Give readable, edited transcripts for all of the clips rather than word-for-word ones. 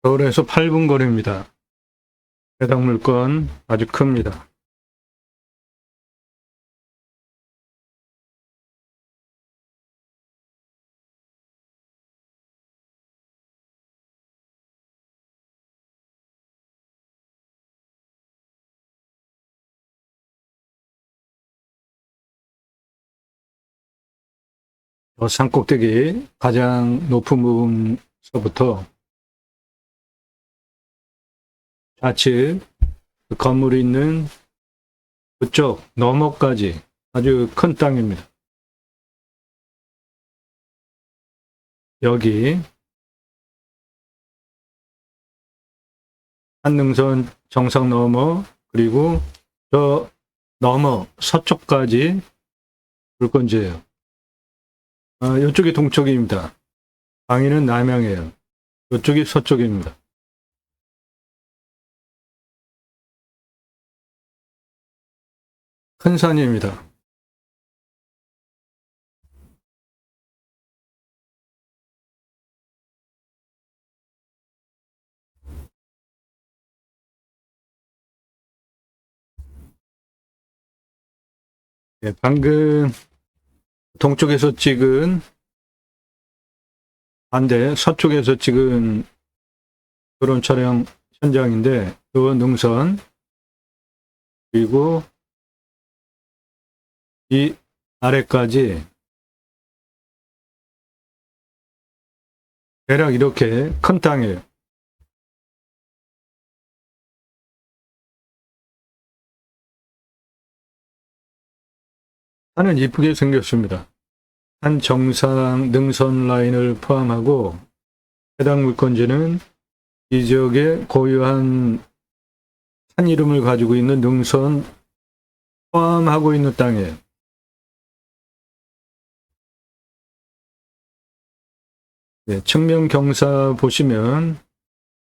서울에서 8분 거리입니다. 해당 물건 아주 큽니다. 산 꼭대기 가장 높은 부분서부터 좌측 건물이 있는 그쪽 너머까지 아주 큰 땅입니다. 여기 한능선 정상 너머, 그리고 저 너머 서쪽까지 물건지예요. 이쪽이 동쪽입니다. 방위는 남향이에요. 이쪽이 서쪽입니다. 큰 산입니다. 네, 방금 동쪽에서 찍은, 반대 서쪽에서 찍은 드론 촬영 현장인데, 이 능선, 그리고 이 아래까지 대략 이렇게 큰 땅이에요. 산은 이쁘게 생겼습니다. 산 정상 능선 라인을 포함하고 해당 물건지는 이 지역의 고유한 산 이름을 가지고 있는 능선 포함하고 있는 땅이에요. 네, 측면 경사 보시면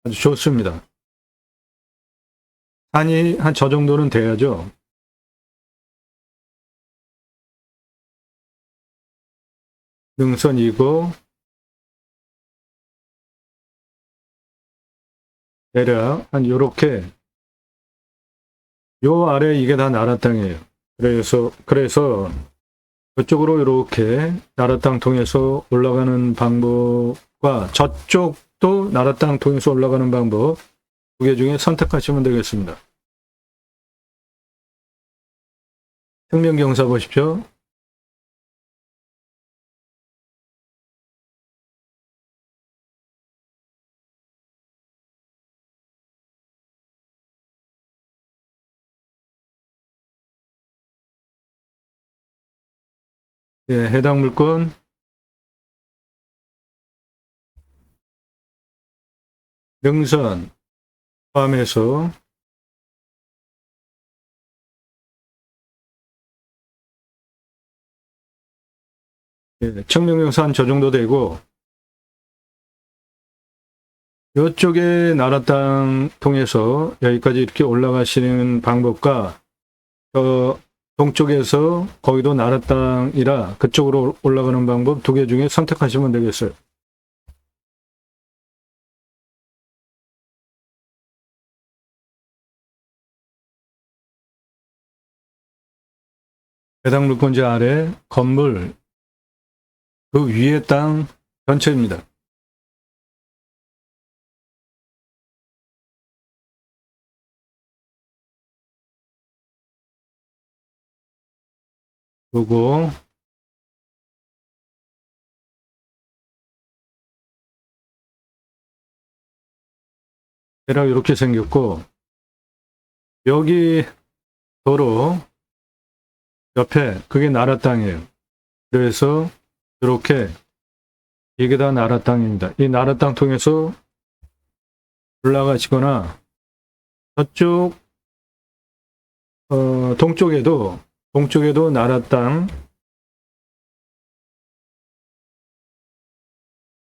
아주 좋습니다. 산이 한 저 정도는 돼야죠. 능선이고 대략 한 요렇게 요 아래 이게 다 나라 땅이에요. 그래서 이쪽으로 이렇게 나라 땅 통해서 올라가는 방법과 저쪽도 나라 땅 통해서 올라가는 방법 두 개 중에 선택하시면 되겠습니다. 측면 경사 보십시오. 예, 해당 물건 능선 포함해서 측면 경사 한 저 정도 되고, 이쪽에 나라 땅 통해서 여기까지 이렇게 올라가시는 방법과 저 동쪽에서 거기도 나라 땅이라 그쪽으로 올라가는 방법 두 개 중에 선택하시면 되겠어요. 해당 물건지 아래 건물 그 위에 땅 전체입니다. 그리고 대략 이렇게 생겼고, 여기 도로 옆에 그게 나라 땅이에요. 그래서 이렇게 이게 다 나라 땅입니다. 이 나라 땅 통해서 올라가시거나 저쪽 동쪽에도 나라 땅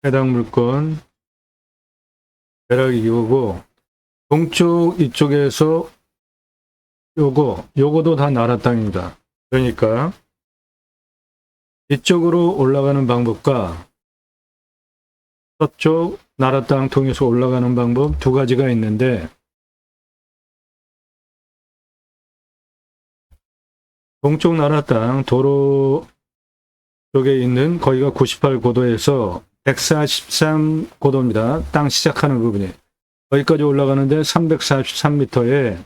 해당 물건 대략 이거고, 동쪽 이쪽에서 요거도 다 나라 땅입니다. 그러니까 이쪽으로 올라가는 방법과 서쪽 나라 땅 통해서 올라가는 방법 두 가지가 있는데, 동쪽 나라 땅 도로 쪽에 있는 거기가 98고도에서 143고도입니다. 땅 시작하는 부분이. 거기까지 올라가는데 343m에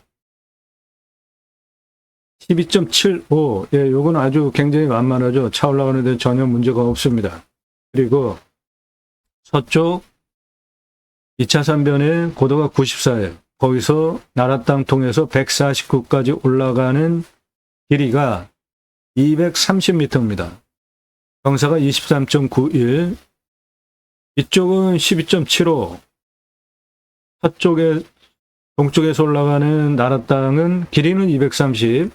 12.75. 예, 요건 아주 굉장히 만만하죠. 차 올라가는데 전혀 문제가 없습니다. 그리고 서쪽 2차선 변의 고도가 94예요. 거기서 나라 땅 통해서 149까지 올라가는 길이가 230m입니다. 경사가 23.91. 이쪽은 12.75. 서쪽에, 동쪽에서 올라가는 나라 땅은 길이는 230.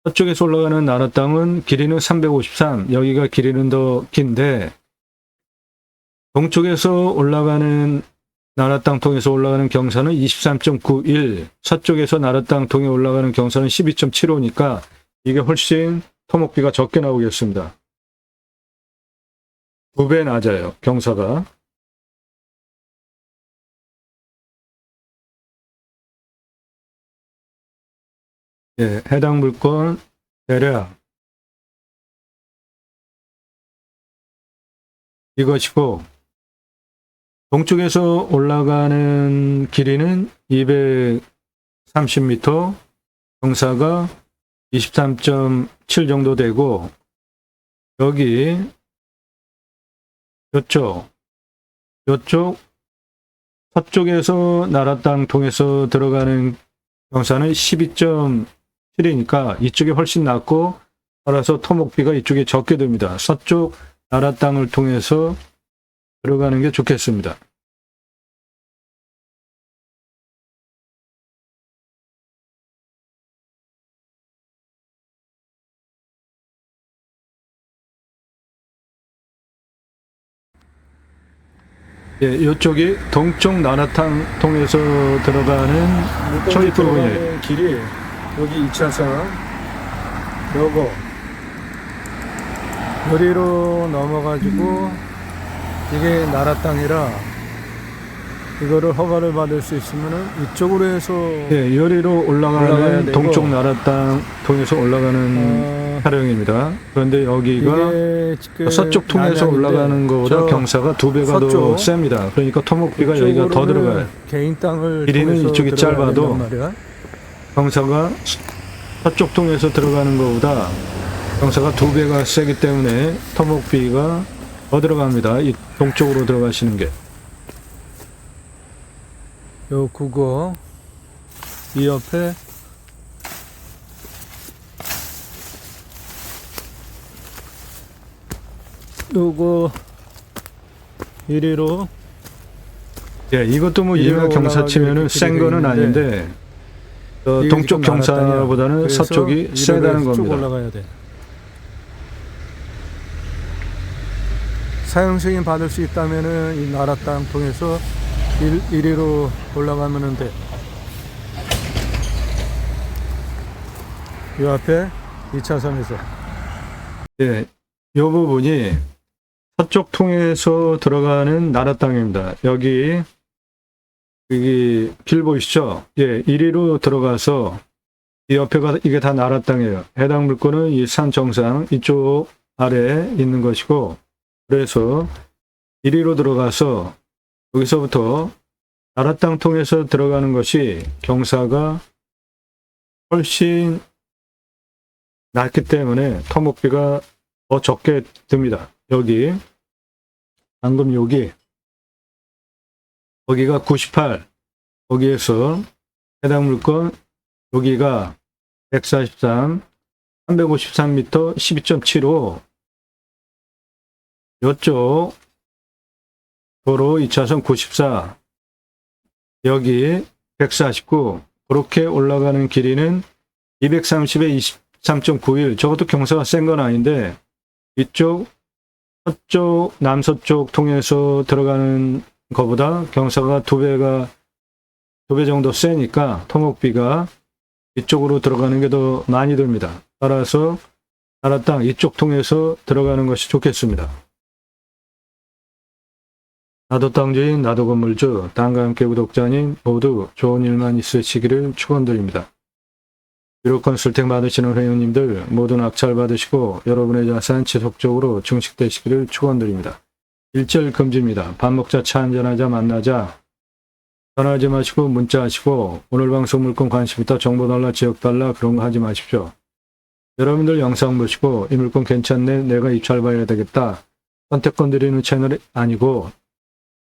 서쪽에서 올라가는 나라 땅은 길이는 353. 여기가 길이는 더 긴데, 동쪽에서 올라가는 나라 땅 통해서 올라가는 경사는 23.91. 서쪽에서 나라 땅 통해 올라가는 경사는 12.75니까 이게 훨씬 토목비가 적게 나오겠습니다. 2배 낮아요, 경사가. 예, 해당 물건 대략 이것이고, 동쪽에서 올라가는 길이는 230m, 경사가 23.7 정도 되고, 여기 요쪽 서쪽에서 나라 땅 통해서 들어가는 경사는 12.7이니까 이쪽이 훨씬 낮고, 따라서 토목비가 이쪽에 적게 듭니다. 서쪽 나라 땅을 통해서 들어가는 게 좋겠습니다. 예, 이쪽이 동쪽 나라 땅 통해서 들어가는 초입 부분이에요. 길이 여기 2차선 요거 요리로 넘어가지고 이게 나라 땅이라 이거를 허가를 받을 수 있으면은 이쪽으로 해서 예, 요리로 올라가는 동쪽 나라 땅 통해서 올라가는 차량입니다. 그런데 여기가 서쪽 통해서 올라가는 것보다 경사가 2배가 더 셉니다. 그러니까 토목비가 여기가 더 들어가요. 개인 땅을 길이는 이쪽이 짧아도 경사가 서쪽 통해서 들어가는 것보다 경사가 2배가 세기 때문에 토목비가 더 들어갑니다. 이 동쪽으로 들어가시는 게. 요 국어 이 옆에 요거 이리로 예, 이것도 뭐 이해가 경사 치면은 센 거는 아닌데 동쪽 경사보다는 서쪽이 세다는 겁니다. 올라가야 돼. 사용승인 받을 수 있다면은 이 나라 땅 통해서 이리로 올라가면 돼. 이 앞에 2차선에서. 예, 이 부분이 서쪽 통해서 들어가는 나라 땅입니다. 여기 길 보이시죠? 예, 이리로 들어가서 이 옆에가 이게 다 나라 땅이에요. 해당 물건은 이 산 정상 이쪽 아래에 있는 것이고, 그래서 이리로 들어가서 여기서부터 나라 땅 통해서 들어가는 것이 경사가 훨씬 낮기 때문에 토목비가 더 적게 듭니다. 여기 방금 거기가 98, 거기에서 해당 물건 여기가 143, 353m, 12.75. 이쪽 도로 2차선 94, 여기 149, 그렇게 올라가는 길이는 230에 23.91. 저것도 경사가 센 건 아닌데, 이쪽 서쪽 남서쪽 통해서 들어가는 것보다 경사가 2배 정도 세니까 토목비가 이쪽으로 들어가는 게 더 많이 듭니다. 따라서 나라 땅 이쪽 통해서 들어가는 것이 좋겠습니다. 나도 땅주인, 나도 건물주, 땅과 함께 구독자님 모두 좋은 일만 있으시기를 축원드립니다. 유료 컨설팅 받으시는 회원님들 모두 낙찰 받으시고 여러분의 자산 지속적으로 증식되시기를 축원드립니다. 일절 금지입니다. 밥 먹자, 차 한잔하자, 만나자. 전화하지 마시고 문자하시고 오늘 방송 물건 관심 있다, 정보 달라, 지역 달라 그런 거 하지 마십시오. 여러분들 영상 보시고 이 물건 괜찮네, 내가 입찰 봐야 되겠다. 선택권 드리는 채널이 아니고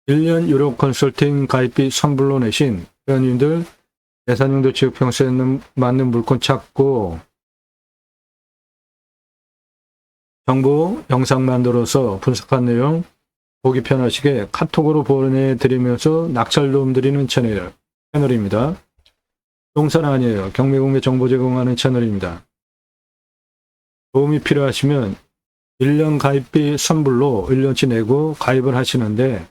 1년 유료 컨설팅 가입비 선불로 내신 회원님들 예산용도 지역 평수에 맞는 물건 찾고 정보 영상 만들어서 분석한 내용 보기 편하시게 카톡으로 보내드리면서 낙찰 도움 드리는 채널입니다. 동산 아니에요. 경매공매 정보 제공하는 채널입니다. 도움이 필요하시면 1년 가입비 선불로 1년치 내고 가입을 하시는데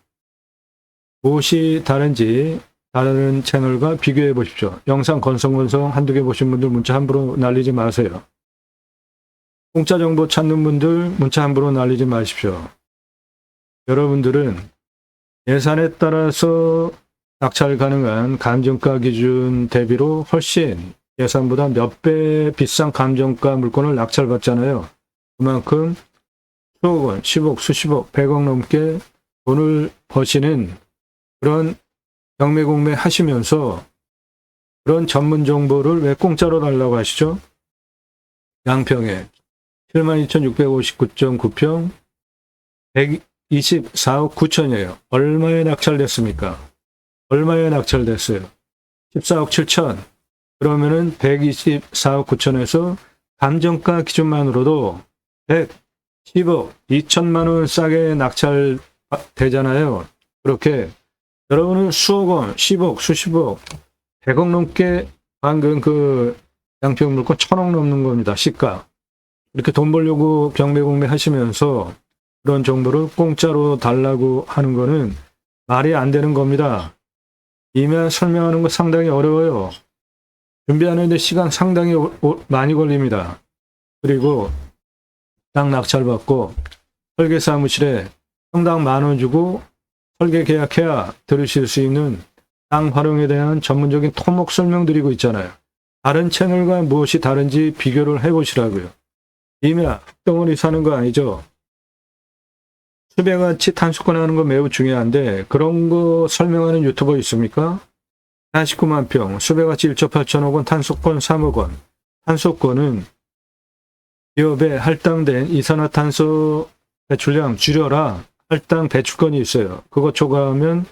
무엇이 다른지 다른 채널과 비교해 보십시오. 영상 건성건성 한두 개 보신 분들 문자 함부로 날리지 마세요. 공짜 정보 찾는 분들 문자 함부로 날리지 마십시오. 여러분들은 예산에 따라서 낙찰 가능한 감정가 기준 대비로 훨씬 예산보다 몇 배 비싼 감정가 물건을 낙찰 받잖아요. 그만큼 수억 원, 10억, 수십억, 100억 넘게 돈을 버시는 그런 경매공매 하시면서 그런 전문 정보를 왜 공짜로 달라고 하시죠? 양평에 72,659.9평 124억 9천이에요. 얼마에 낙찰됐습니까? 얼마에 낙찰됐어요? 14억 7천. 그러면은 124억 9천에서 감정가 기준만으로도 110억 2천만 원 싸게 낙찰 되잖아요. 그렇게 여러분은 수억 원, 10억, 수십억, 100억 넘게 방금 그 양평 물건 1,000억 넘는 겁니다. 시가. 이렇게 돈 벌려고 경매공매 하시면서 그런 정보를 공짜로 달라고 하는 거는 말이 안 되는 겁니다. 이면 설명하는 거 상당히 어려워요. 준비하는데 시간 상당히 많이 걸립니다. 그리고 땅 낙찰 받고 설계 사무실에 평당 10,000원 주고 설계 계약해야 들으실 수 있는 땅 활용에 대한 전문적인 토목 설명드리고 있잖아요. 다른 채널과 무엇이 다른지 비교를 해보시라고요. 이면 흙덩어리 사는 거 아니죠? 수배같이 탄소권 하는 거 매우 중요한데 그런 거 설명하는 유튜버 있습니까? 49만 평, 수배같이 1조 8천억 원, 탄소권 3억 원. 탄소권은 기업에 할당된 이산화탄소 배출량 줄여라. 할당 배출권이 있어요. 그거 초과하면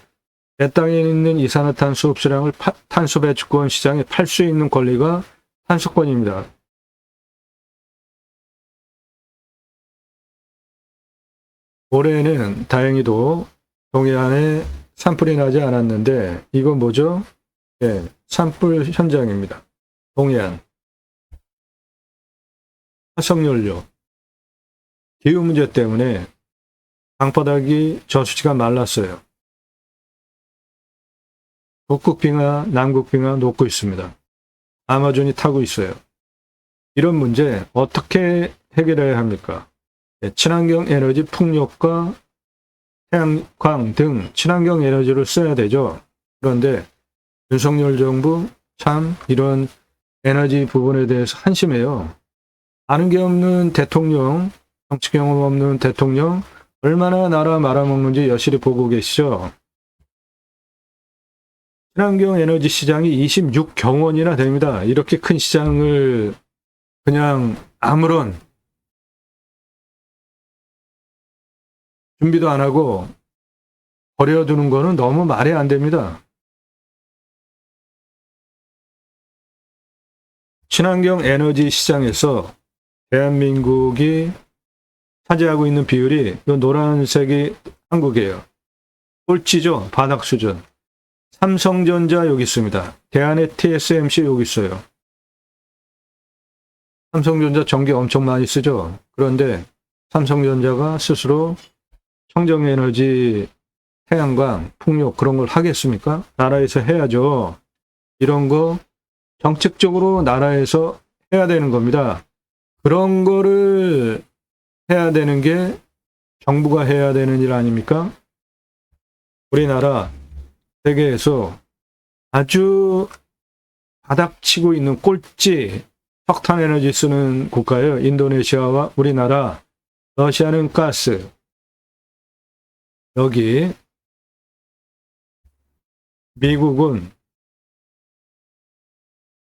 내 땅에 있는 이산화탄소 흡수량을 탄소 배출권 시장에 팔 수 있는 권리가 탄소권입니다. 올해는 다행히도 동해안에 산불이 나지 않았는데 이건 뭐죠? 네, 산불 현장입니다. 동해안. 화석연료. 기후 문제 때문에 방바닥이 저수지가 말랐어요. 북극빙하, 남극빙하 녹고 있습니다. 아마존이 타고 있어요. 이런 문제 어떻게 해결해야 합니까? 친환경 에너지 풍력과 태양광 등 친환경 에너지를 써야 되죠. 그런데 윤석열 정부 참 이런 에너지 부분에 대해서 한심해요. 아는 게 없는 대통령, 정치 경험 없는 대통령 얼마나 나라 말아먹는지 여실히 보고 계시죠. 친환경 에너지 시장이 26경원이나 됩니다. 이렇게 큰 시장을 그냥 아무런 준비도 안 하고 버려두는 거는 너무 말이 안 됩니다. 친환경 에너지 시장에서 대한민국이 차지하고 있는 비율이 이 노란색이 한국이에요. 꼴찌죠. 바닥 수준. 삼성전자 여기 있습니다. 대한의 TSMC 여기 있어요. 삼성전자 전기 엄청 많이 쓰죠. 그런데 삼성전자가 스스로 청정에너지, 태양광, 풍력 그런 걸 하겠습니까? 나라에서 해야죠. 이런 거 정책적으로 나라에서 해야 되는 겁니다. 그런 거를 해야 되는 게 정부가 해야 되는 일 아닙니까? 우리나라 세계에서 아주 바닥치고 있는 꼴찌 석탄 에너지 쓰는 국가예요. 인도네시아와 우리나라, 러시아는 가스. 여기 미국은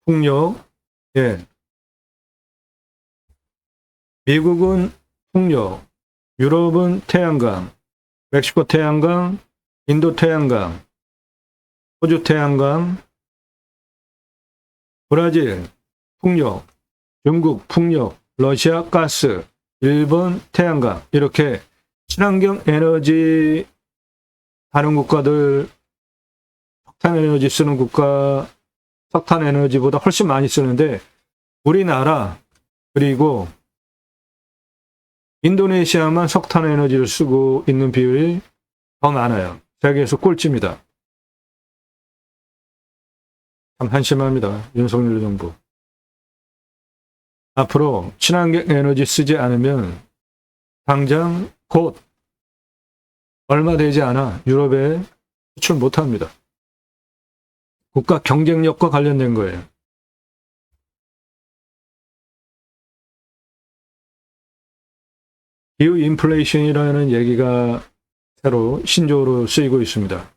풍력, 예. 미국은 풍력, 유럽은 태양광, 멕시코 태양광, 인도 태양광, 호주 태양광, 브라질 풍력, 중국 풍력, 러시아 가스, 일본 태양광, 이렇게 친환경 에너지 다른 국가들 석탄 에너지 쓰는 국가 석탄 에너지보다 훨씬 많이 쓰는데 우리나라 그리고 인도네시아만 석탄 에너지를 쓰고 있는 비율이 더 많아요. 세계에서 꼴찌입니다. 참 한심합니다. 윤석열 정부. 앞으로 친환경 에너지 쓰지 않으면 당장 곧 얼마 되지 않아 유럽에 수출 못합니다. 국가 경쟁력과 관련된 거예요. 기후 인플레이션이라는 얘기가 새로 신조어로 쓰이고 있습니다.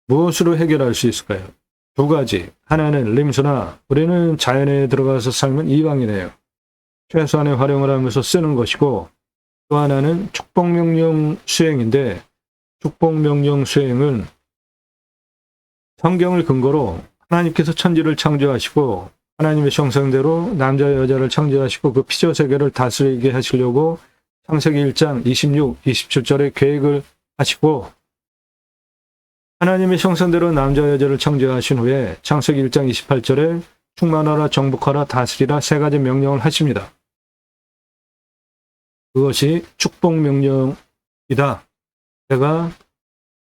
무엇으로 해결할 수 있을까요? 두 가지. 하나는 림수나 우리는 자연에 들어가서 살면 이방이네요. 최소한의 활용을 하면서 쓰는 것이고 또 하나는 축복명령 수행인데 축복명령 수행은 성경을 근거로 하나님께서 천지를 창조하시고 하나님의 형상대로 남자 여자를 창조하시고 그 피조 세계를 다스리게 하시려고 창세기 1장 26, 27절에 계획을 하시고 하나님의 형상대로 남자 여자를 창조하신 후에 창세기 1장 28절에 충만하라 정복하라 다스리라 세 가지 명령을 하십니다. 그것이 축복명령이다. 제가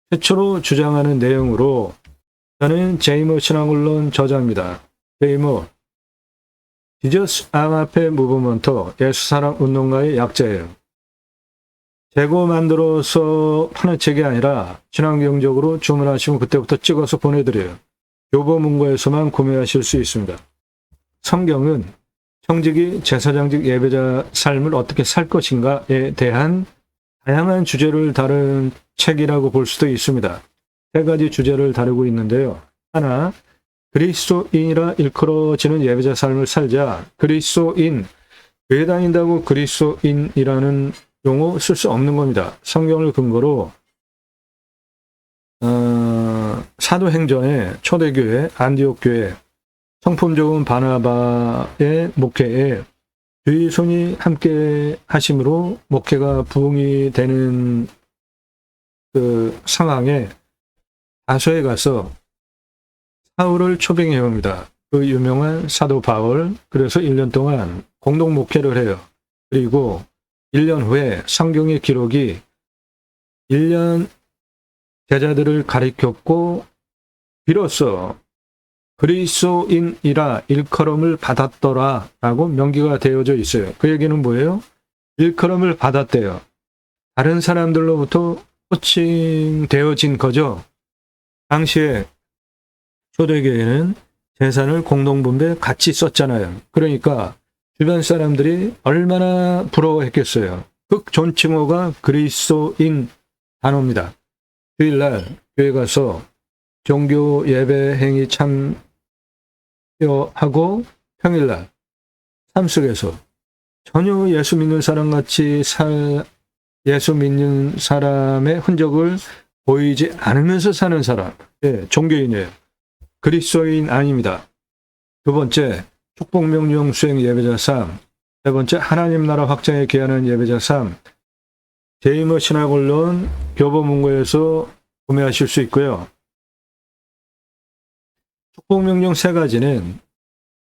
최초로 주장하는 내용으로 저는 제이머 신앙언론 저자입니다. 제이머 지저스 아가페 무브먼트 예수사랑 운동가의 약자예요. 재고 만들어서 파는 책이 아니라 친환경적으로 주문하시면 그때부터 찍어서 보내드려요. 교보문고에서만 구매하실 수 있습니다. 성경은 청지기 제사장직 예배자 삶을 어떻게 살 것인가에 대한 다양한 주제를 다룬 책이라고 볼 수도 있습니다. 세 가지 주제를 다루고 있는데요. 하나, 그리스도인이라 일컬어지는 예배자 삶을 살자. 그리스도인, 교회 다닌다고 그리스도인이라는 용어 쓸 수 없는 겁니다. 성경을 근거로 사도행전의 초대교회, 안디옥 교회, 성품 좋은 바나바의 목회에 주의 손이 함께 하심으로 목회가 부흥이 되는 그 상황에 다소에 가서 사울을 초빙해 옵니다. 그 유명한 사도 바울. 그래서 1년 동안 공동 목회를 해요. 그리고 1년 후에 성경의 기록이 1년 제자들을 가리켰고 비로소 그리스도인이라 일컬음을 받았더라 라고 명기가 되어져 있어요. 그 얘기는 뭐예요? 일컬음을 받았대요. 다른 사람들로부터 호칭되어진 거죠. 당시에 초대교회는 재산을 공동분배 같이 썼잖아요. 그러니까 주변 사람들이 얼마나 부러워했겠어요. 극존칭어가 그리스도인 단어입니다. 주일날 교회 가서 종교 예배 행위 참여하고 평일날 삶 속에서 전혀 예수 믿는 사람같이 예수 믿는 사람의 흔적을 보이지 않으면서 사는 사람, 종교인이에요. 그리스도인 아닙니다. 두 번째, 축복명령 수행 예배자 삶. 세 번째, 하나님 나라 확장에 기하는 예배자 삶. 제이머 신학언론 교보문고에서 구매하실 수 있고요. 축복명령 세 가지는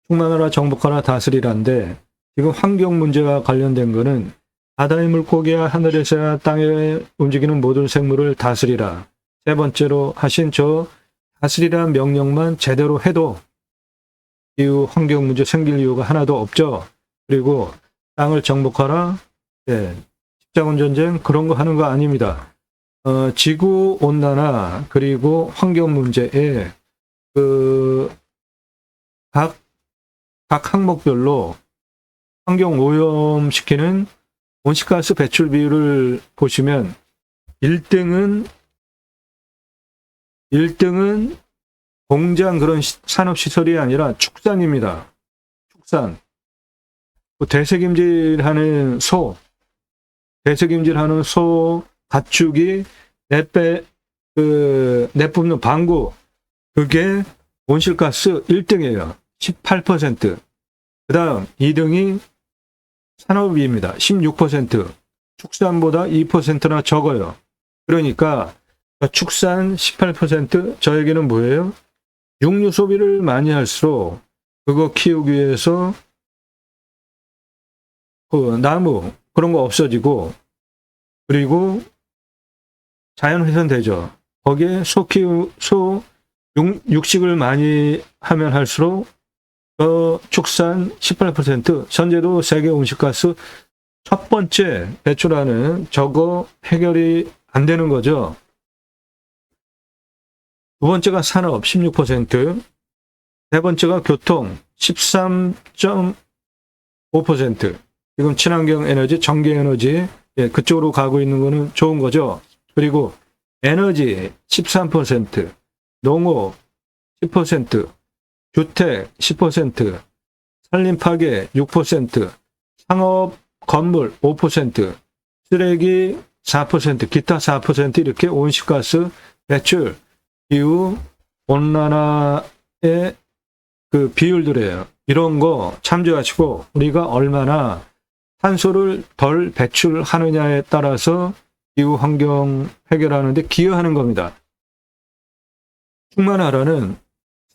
충만하라 정복하라 다스리라인데 지금 환경 문제와 관련된 거는 바다의 물고기와 하늘에서야 땅에 움직이는 모든 생물을 다스리라. 세 번째로 하신 저 다스리라는 명령만 제대로 해도 기후 환경 문제 생길 이유가 하나도 없죠. 그리고 땅을 정복하라. 십자군 전쟁 그런 거 하는 거 아닙니다. 지구 온난화 그리고 환경 문제에 각 항목별로 환경 오염시키는 온실가스 배출 비율을 보시면 1등은 공장 그런 산업시설이 아니라 축산입니다. 축산. 대책임질하는 소, 가축이 내뿜는 방구, 그게 온실가스 1등이에요. 18%. 그 다음 2등이 산업입니다. 16%. 축산보다 2%나 적어요. 그러니까 축산 18%, 저에게는 뭐예요? 육류 소비를 많이 할수록 그거 키우기 위해서 나무 그런 거 없어지고, 그리고 자연 훼손되죠. 거기에 육식을 많이 하면 할수록 축산 18%, 현재도 세계 온실가스 첫 번째 배출하는 저거 해결이 안 되는 거죠. 두 번째가 산업 16%, 세 번째가 교통 13.5%. 지금 친환경 에너지, 전기 에너지, 그쪽으로 가고 있는 거는 좋은 거죠. 그리고 에너지 13%, 농업 10%, 주택 10%, 산림 파괴 6%, 상업 건물 5%, 쓰레기 4%, 기타 4% 이렇게 온실가스 배출, 기후 온난화의 그 비율들이에요. 이런 거 참조하시고 우리가 얼마나 탄소를 덜 배출하느냐에 따라서 기후 환경 해결하는 데 기여하는 겁니다. 충만하라는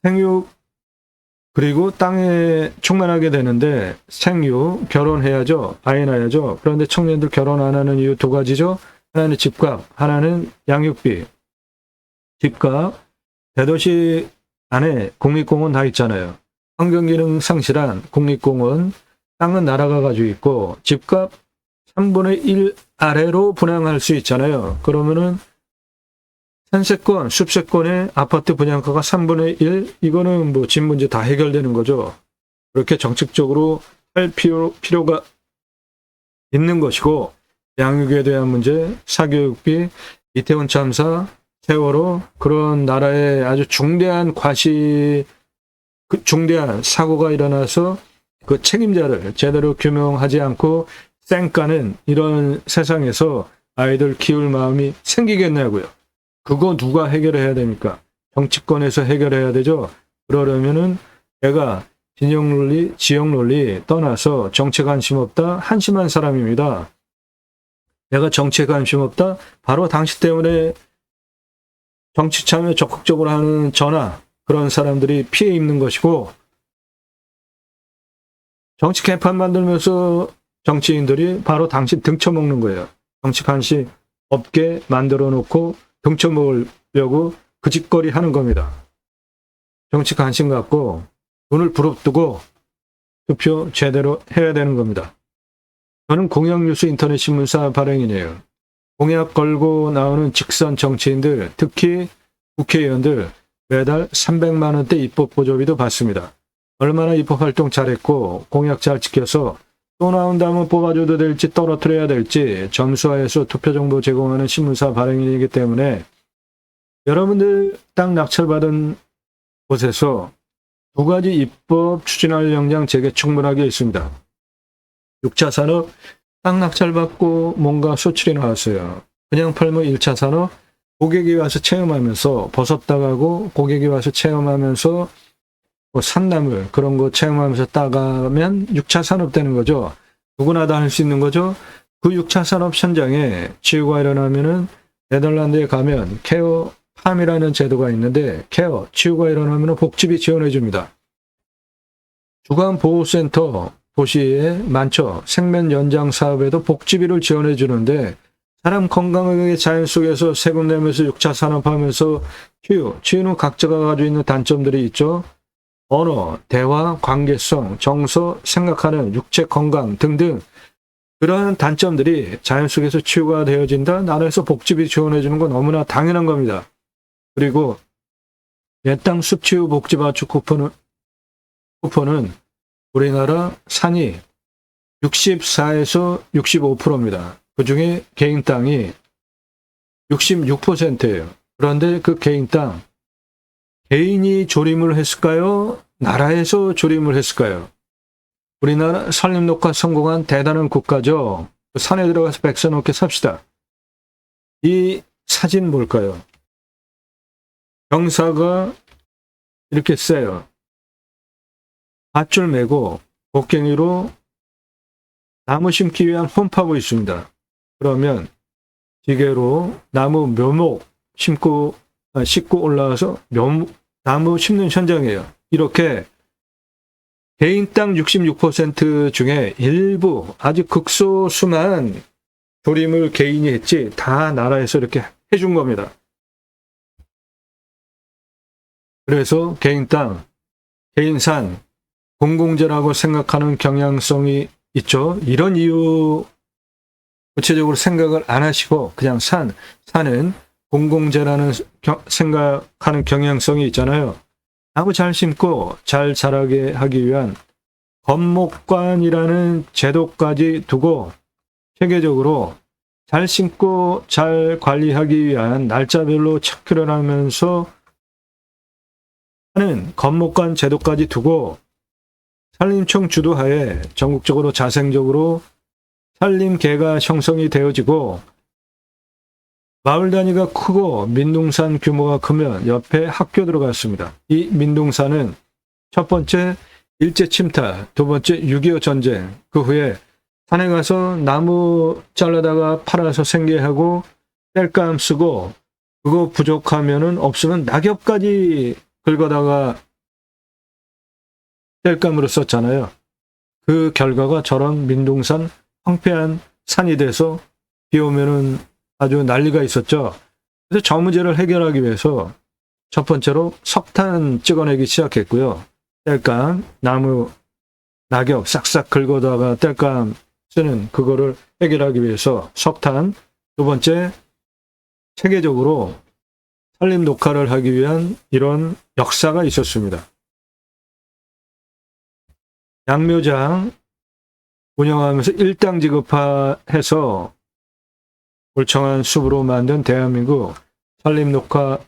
생육 그리고 땅에 충만하게 되는데 생육, 결혼해야죠. 아이 낳아야죠. 그런데 청년들 결혼 안 하는 이유 두 가지죠. 하나는 집값, 하나는 양육비. 집값, 대도시 안에 국립공원 다 있잖아요. 환경기능 상실한 국립공원, 땅은 나라가 가지고 있고 집값 3분의 1 아래로 분양할 수 있잖아요. 그러면은 산세권, 숲세권의 아파트 분양가가 3분의 1, 이거는 뭐 집 문제 다 해결되는 거죠. 그렇게 정책적으로 할 필요가 있는 것이고, 양육에 대한 문제, 사교육비, 이태원 참사, 세월호, 그런 나라의 아주 중대한 중대한 사고가 일어나서 그 책임자를 제대로 규명하지 않고 쌩까는 이런 세상에서 아이들 키울 마음이 생기겠냐고요. 그거 누가 해결해야 됩니까? 정치권에서 해결해야 되죠. 그러려면은 내가 진영 논리, 지역 논리 떠나서 정치 관심 없다, 한심한 사람입니다. 내가 정치에 관심 없다, 바로 당시 때문에 정치 참여 적극적으로 하는 저나 그런 사람들이 피해 입는 것이고, 정치 개판 만들면서 정치인들이 바로 당신 등쳐먹는 거예요. 정치 관심 없게 만들어 놓고 등쳐먹으려고 그 짓거리 하는 겁니다. 정치 관심 갖고 눈을 부릅뜨고 투표 제대로 해야 되는 겁니다. 저는 공약뉴스 인터넷 신문사 발행인이에요. 공약 걸고 나오는 직선 정치인들, 특히 국회의원들 매달 300만 원대 입법 보조비도 받습니다. 얼마나 입법활동 잘했고 공약 잘 지켜서 또 나온다면 뽑아줘도 될지 떨어뜨려야 될지 점수화해서 투표정보 제공하는 신문사 발행인이기 때문에 여러분들 땅 낙찰받은 곳에서 두 가지 입법 추진할 역량 제게 충분하게 있습니다. 6차 산업 땅 낙찰받고 뭔가 수출이 나왔어요. 그냥 팔면 1차 산업 고객이 와서 체험하면서 버섯 따가고 고객이 와서 체험하면서 뭐 산나물 그런 거 체험하면서 따가면 6차 산업 되는 거죠. 누구나 다 할 수 있는 거죠. 그 6차 산업 현장에 치유가 일어나면은 네덜란드에 가면 케어 팜이라는 제도가 있는데 케어, 치유가 일어나면 복지비 지원해 줍니다. 주간보호센터 도시에 많죠. 생면 연장 사업에도 복지비를 지원해 주는데 사람 건강하게 자연 속에서 세금 내면서 6차 산업하면서 치유는 각자가 가지고 있는 단점들이 있죠. 언어, 대화, 관계성, 정서, 생각하는 육체 건강 등등 그러한 단점들이 자연 속에서 치유가 되어진다. 나라에서 복지비 지원해 주는 건 너무나 당연한 겁니다. 그리고 옛땅 숲치유 복지바우처 쿠폰은 우리나라 산이 64에서 65%입니다. 그중에 개인 땅이 66%예요. 그런데 그 개인 땅, 개인이 조림을 했을까요? 나라에서 조림을 했을까요? 우리나라 산림녹화 성공한 대단한 국가죠. 산에 들어가서 백서 넘게 삽시다. 이 사진 뭘까요? 경사가 이렇게 세요. 밧줄 메고 곡괭이로 나무 심기 위한 홈파고 있습니다. 그러면 기계로 나무 묘목 싣고 올라와서 나무 심는 현장이에요. 이렇게 개인 땅 66% 중에 일부 아주 극소수만 조림을 개인이 했지 다 나라에서 이렇게 해준 겁니다. 그래서 개인 땅, 개인 산, 공공재라고 생각하는 경향성이 있죠. 이런 이유 구체적으로 생각을 안 하시고 그냥 산은 공공재라는 생각하는 경향성이 있잖아요. 나무 잘 심고 잘 자라게 하기 위한 건목관이라는 제도까지 두고 체계적으로 잘 심고 잘 관리하기 위한 날짜별로 체크를 하면서 하는 건목관 제도까지 두고 산림청 주도하에 전국적으로 자생적으로 산림계가 형성이 되어지고 마을 단위가 크고 민둥산 규모가 크면 옆에 학교 들어갔습니다. 이 민둥산은 첫 번째 일제 침탈, 두 번째 6.25 전쟁, 그 후에 산에 가서 나무 잘라다가 팔아서 생계하고 땔감 쓰고 그거 부족하면은 없으면 낙엽까지 긁어다가 땔감으로 썼잖아요. 그 결과가 저런 민둥산 황폐한 산이 돼서 비 오면은 아주 난리가 있었죠. 그래서 저 문제를 해결하기 위해서 첫 번째로 석탄 찍어내기 시작했고요. 땔감, 나무, 낙엽 싹싹 긁어다가 땔감 쓰는 그거를 해결하기 위해서 석탄, 두 번째 체계적으로 산림 녹화를 하기 위한 이런 역사가 있었습니다. 양묘장 운영하면서 일당 지급화해서 울창한 숲으로 만든 대한민국 산림 녹화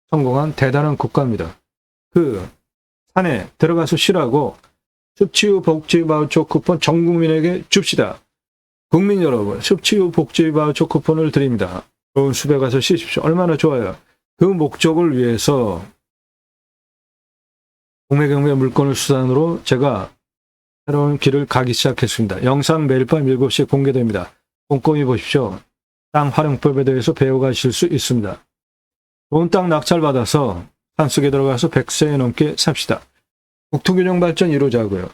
성공한 대단한 국가입니다. 그 산에 들어가서 쉬라고 숲치유 복지 바우처 쿠폰 전 국민에게 줍시다. 국민 여러분, 숲치유 복지 바우처 쿠폰을 드립니다. 좋은 숲에 가서 쉬십시오. 얼마나 좋아요. 그 목적을 위해서 공매경매 물건을 수단으로 제가 새로운 길을 가기 시작했습니다. 영상 매일 밤 7시에 공개됩니다. 꼼꼼히 보십시오. 땅 활용법에 대해서 배워가실 수 있습니다. 좋은 땅 낙찰받아서 산속에 들어가서 100세 넘게 삽시다. 국토균형 발전 이루자고요.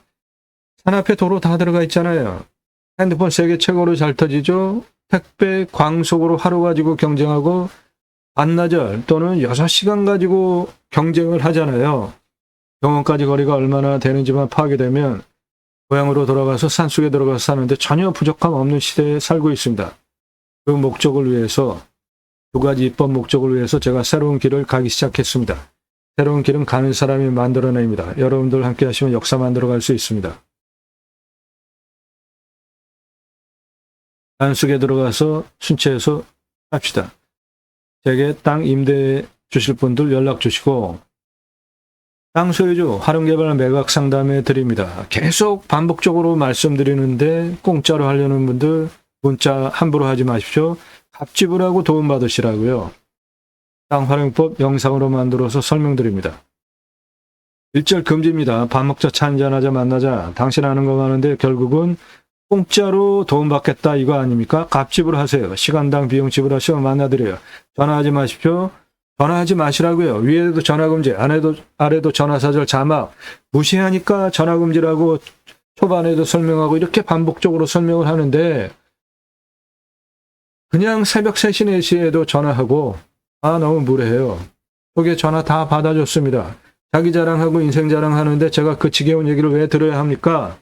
산 앞에 도로 다 들어가 있잖아요. 핸드폰 세계 최고로 잘 터지죠. 택배 광속으로 하루 가지고 경쟁하고 반나절 또는 6시간 가지고 경쟁을 하잖아요. 병원까지 거리가 얼마나 되는지만 파악이 되면 고향으로 돌아가서 산속에 들어가서 사는데 전혀 부족함 없는 시대에 살고 있습니다. 그 목적을 위해서 두 가지 입법 목적을 위해서 제가 새로운 길을 가기 시작했습니다. 새로운 길은 가는 사람이 만들어냅니다. 여러분들 함께 하시면 역사 만들어갈 수 있습니다. 산속에 들어가서 순채해서 합시다. 제게 땅 임대 주실 분들 연락 주시고 땅 소유주 활용개발 매각 상담해 드립니다. 계속 반복적으로 말씀드리는데 공짜로 하려는 분들 문자 함부로 하지 마십시오. 갑지불하고 도움받으시라고요. 땅 활용법 영상으로 만들어서 설명드립니다. 일절 금지입니다. 밥 먹자 차 한잔하자 만나자. 당신 아는 거 많은데 결국은 공짜로 도움받겠다 이거 아닙니까? 갑지불 하세요. 시간당 비용 지불하시면 만나드려요. 전화하지 마십시오. 전화하지 마시라고요. 위에도 전화금지, 아래도 전화사절 자막. 무시하니까 전화금지라고 초반에도 설명하고 이렇게 반복적으로 설명을 하는데 그냥 새벽 3시, 4시에도 전화하고 너무 무례해요. 속에 전화 다 받아줬습니다. 자기 자랑하고 인생 자랑하는데 제가 그 지겨운 얘기를 왜 들어야 합니까?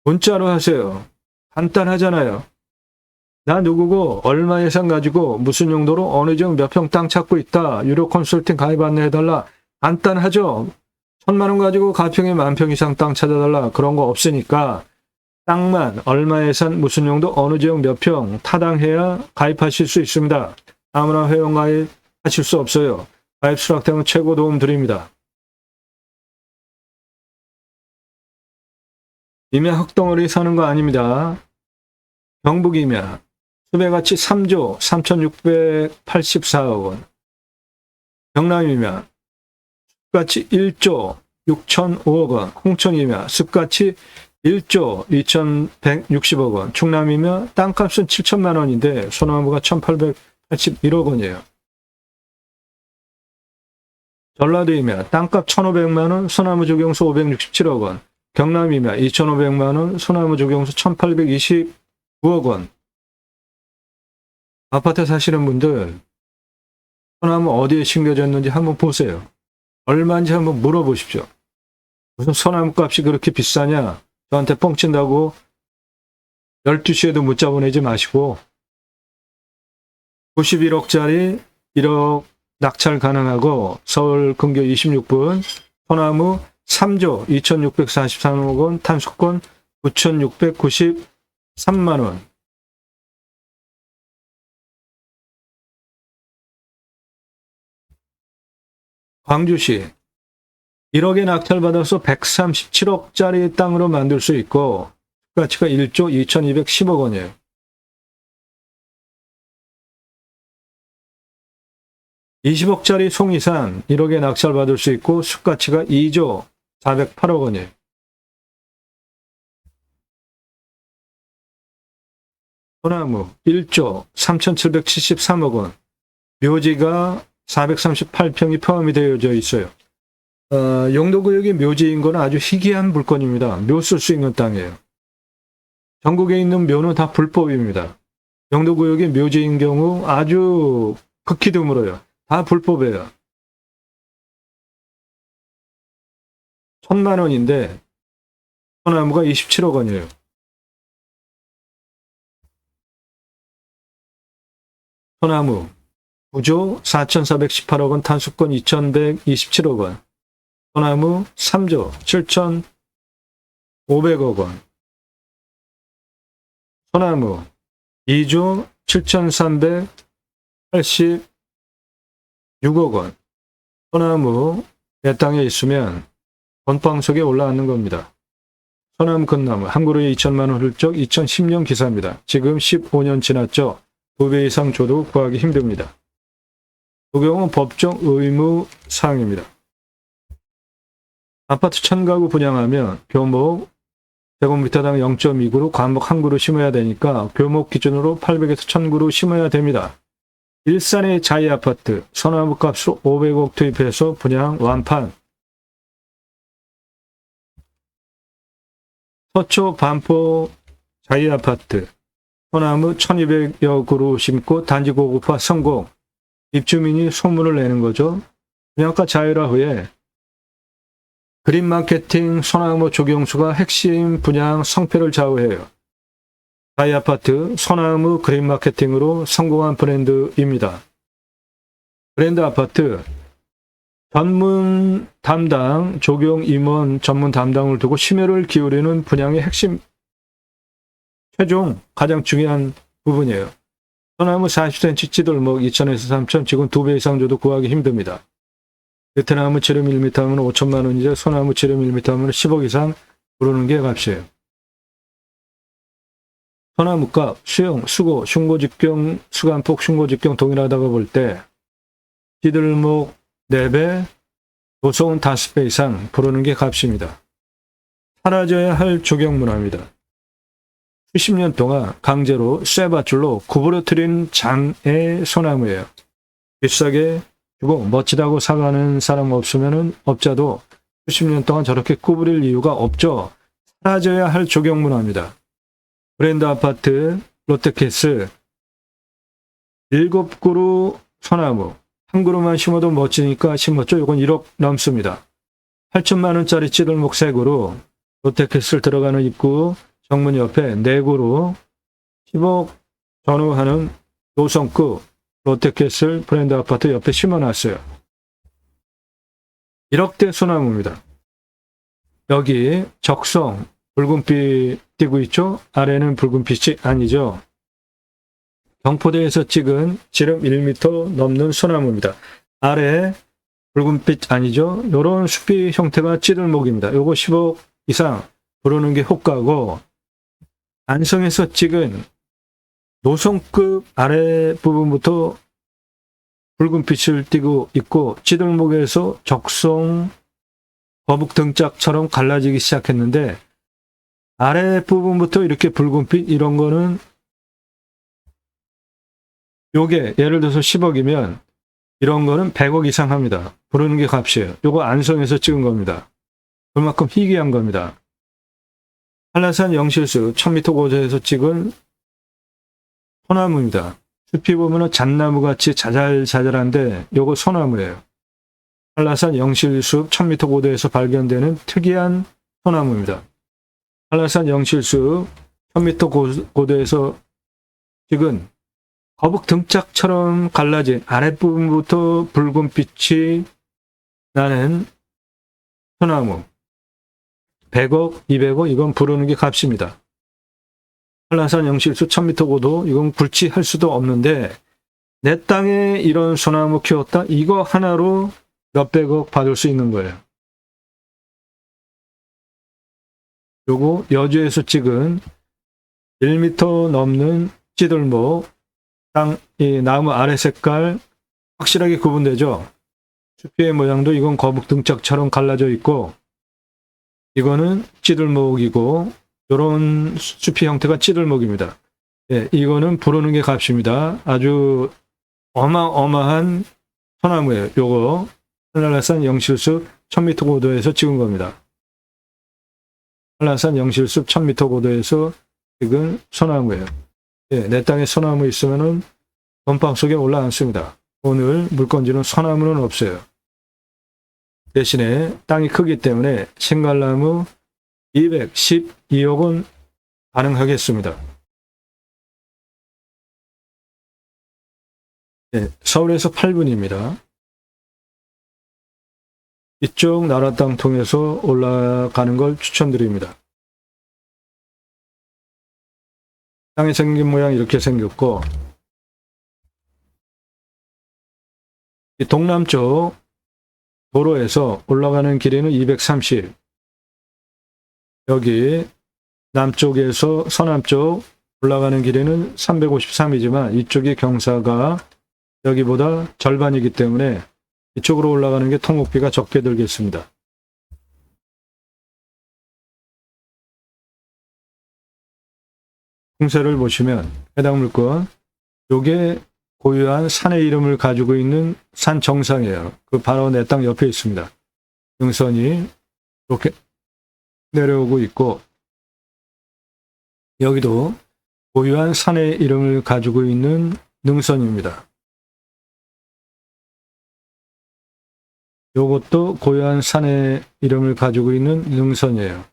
문자로 하세요. 간단하잖아요. 나 누구고 얼마 예산 가지고 무슨 용도로 어느 지역 몇 평 땅 찾고 있다. 유료 컨설팅 가입 안내해달라. 간단하죠. 1,000만 원 가지고 가평에 10,000평 이상 땅 찾아달라. 그런 거 없으니까 땅만 얼마 예산 무슨 용도 어느 지역 몇 평 타당해야 가입하실 수 있습니다. 아무나 회원 가입하실 수 없어요. 가입 수락되면 최고 도움 드립니다. 임야 흙덩어리 사는 거 아닙니다. 경북 임야 수배가치 3조 3,684억 원, 경남 임야 습가치 1조 6,005억 원, 홍천 임야 습가치 1조 2,160억 원, 충남 임야 땅값은 7천만 원인데 소나무가 1,881억 원이에요. 전라도 임야 땅값 1,500만 원, 소나무 조경수 567억 원, 경남 임야 2,500만 원, 소나무 조경수 1,829억 원. 아파트 사시는 분들 소나무 어디에 심겨졌는지 한번 보세요. 얼마인지 한번 물어보십시오. 무슨 소나무 값이 그렇게 비싸냐? 저한테 뻥친다고 12시에도 문자 보내지 마시고 91억짜리 1억 낙찰 가능하고 서울 근교 26분 소나무 3조 2,643억 원, 탄수권 9,693만 원. 광주시 1억에 낙찰받아서 137억짜리 땅으로 만들 수 있고 가치가 1조 2,210억 원이에요. (20억짜리) 송이산 1억에 낙찰받을 수 있고 숲가치가 2조 408억 원이에요. 소나무 1조 3,773억 원, 묘지가 438평이 포함이 되어져 있어요. 용도구역이 묘지인 건 아주 희귀한 물건입니다. 묘 쓸 수 있는 땅이에요. 전국에 있는 묘는 다 불법입니다. 용도구역이 묘지인 경우 아주 극히 드물어요. 다 불법이에요. 1,000만 원인데 소나무가 27억 원이에요. 소나무 9조 4,418억 원, 탄수권 2,127억 원, 소나무 3조 7,500억 원, 소나무 2조 7,386억 원. 소나무 내 땅에 있으면 건빵 속에 올라앉는 겁니다. 소나무 건나무 한 그루에 2천만 원 훌쩍 2010년 기사입니다. 지금 15년 지났죠. 2배 이상 줘도 구하기 힘듭니다. 적용은 법정 의무 사항입니다. 아파트 1,000가구 분양하면 교목 제곱미터당 0.2그루, 과목 1그루 심어야 되니까 교목 기준으로 800에서 1,000그루 심어야 됩니다. 일산의 자이아파트 소나무 값으로 500억 투입해서 분양 완판. 서초 반포 자이아파트 소나무 1,200여 그루 심고 단지 고급화 성공. 입주민이 소문을 내는 거죠. 분양가 자율화 후에 그린 마케팅 소나무 조경수가 핵심 분양 성패를 좌우해요. 자이아파트 소나무 그린 마케팅으로 성공한 브랜드입니다. 브랜드 아파트 전문 담당 조경 임원 전문 담당을 두고 심혈을 기울이는 분양의 핵심 최종 가장 중요한 부분이에요. 소나무 40cm 찌들목 2,000에서 3,000, 지금 2배 이상 줘도 구하기 힘듭니다. 베트나무 지름 1m 하면 5천만 원이죠. 소나무 지름 1m 하면 10억 이상 부르는 게 값이에요. 소나무값, 수용, 수고, 흉고직경, 수간폭, 흉고직경 동일하다고 볼 때 찌들목 4배, 도소은 5배 이상 부르는 게 값입니다. 사라져야 할 조경문화입니다. 수십 년 동안 강제로 쇠밧줄로 구부러뜨린 장의 소나무예요. 비싸게 주고 멋지다고 사가는 사람 없으면 업자도 수십 년 동안 저렇게 구부릴 이유가 없죠. 사라져야 할 조경문화입니다. 브랜드 아파트 롯데캐슬 7그루 소나무 한 그루만 심어도 멋지니까 심었죠. 이건 1억 넘습니다. 8천만 원짜리 찌들목 3그루 롯데캐슬 들어가는 입구 정문 옆에 내구로 10억 전후하는 노성급 롯데캐슬 브랜드 아파트 옆에 심어놨어요. 1억대 소나무입니다. 여기 적성 붉은빛 띄고 있죠? 아래는 붉은빛이 아니죠. 경포대에서 찍은 지름 1m 넘는 소나무입니다. 아래 붉은빛 아니죠? 이런 숲이 형태가 찌들목입니다. 요거 10억 이상 부르는 게 호가고, 안성에서 찍은 노성급 아래 부분부터 붉은빛을 띠고 있고 찌들목에서 적성 거북 등짝처럼 갈라지기 시작했는데, 아래 부분부터 이렇게 붉은빛 이런 거는 요게 예를 들어서 10억이면 이런 거는 100억 이상 합니다. 부르는 게 값이에요. 요거 안성에서 찍은 겁니다. 그만큼 희귀한 겁니다. 한라산 영실수 1000m 고도에서 찍은 소나무입니다. 숲이 보면은 잣나무 같이 자잘자잘한데 요거 소나무예요. 한라산 영실숲 1000m 고도에서 발견되는 특이한 소나무입니다. 한라산 영실숲 1000m 고도에서 찍은 거북 등짝처럼 갈라진 아랫부분부터 붉은빛이 나는 소나무. 100억, 200억 이건 부르는 게 값입니다. 한라산 영실수 1000m 고도 이건 굴치할 수도 없는데, 내 땅에 이런 소나무 키웠다? 이거 하나로 몇백억 받을 수 있는 거예요. 요거 여주에서 찍은 1m 넘는 찌들목, 이 나무 아래 색깔 확실하게 구분되죠? 숲의 모양도 이건 거북 등짝처럼 갈라져 있고, 이거는 찌들목이고, 이런 숲의 형태가 찌들목입니다. 예, 이거는 부르는 게 값입니다. 아주 어마어마한 소나무예요. 요거 한라산 영실숲 1000m 고도에서 찍은 겁니다. 한라산 영실숲 1000m 고도에서 찍은 소나무예요. 예, 내 땅에 소나무 있으면은 건빵 속에 올라앉습니다. 오늘 물건지는 소나무는 없어요. 대신에 땅이 크기 때문에 신갈나무 212억은 가능하겠습니다. 네, 서울에서 8분입니다. 이쪽 나라 땅 통해서 올라가는 걸 추천드립니다. 땅이 생긴 모양 이렇게 생겼고, 이 동남쪽 도로에서 올라가는 길이는 230, 여기 남쪽에서 서남쪽 올라가는 길이는 353이지만 이쪽이 경사가 여기보다 절반이기 때문에 이쪽으로 올라가는 게 통목비가 적게 들겠습니다. 풍세를 보시면 해당 물건, 요게 고유한 산의 이름을 가지고 있는 산 정상이에요. 그 바로 내 땅 옆에 있습니다. 능선이 이렇게 내려오고 있고, 여기도 고유한 산의 이름을 가지고 있는 능선입니다. 요것도 고유한 산의 이름을 가지고 있는 능선이에요.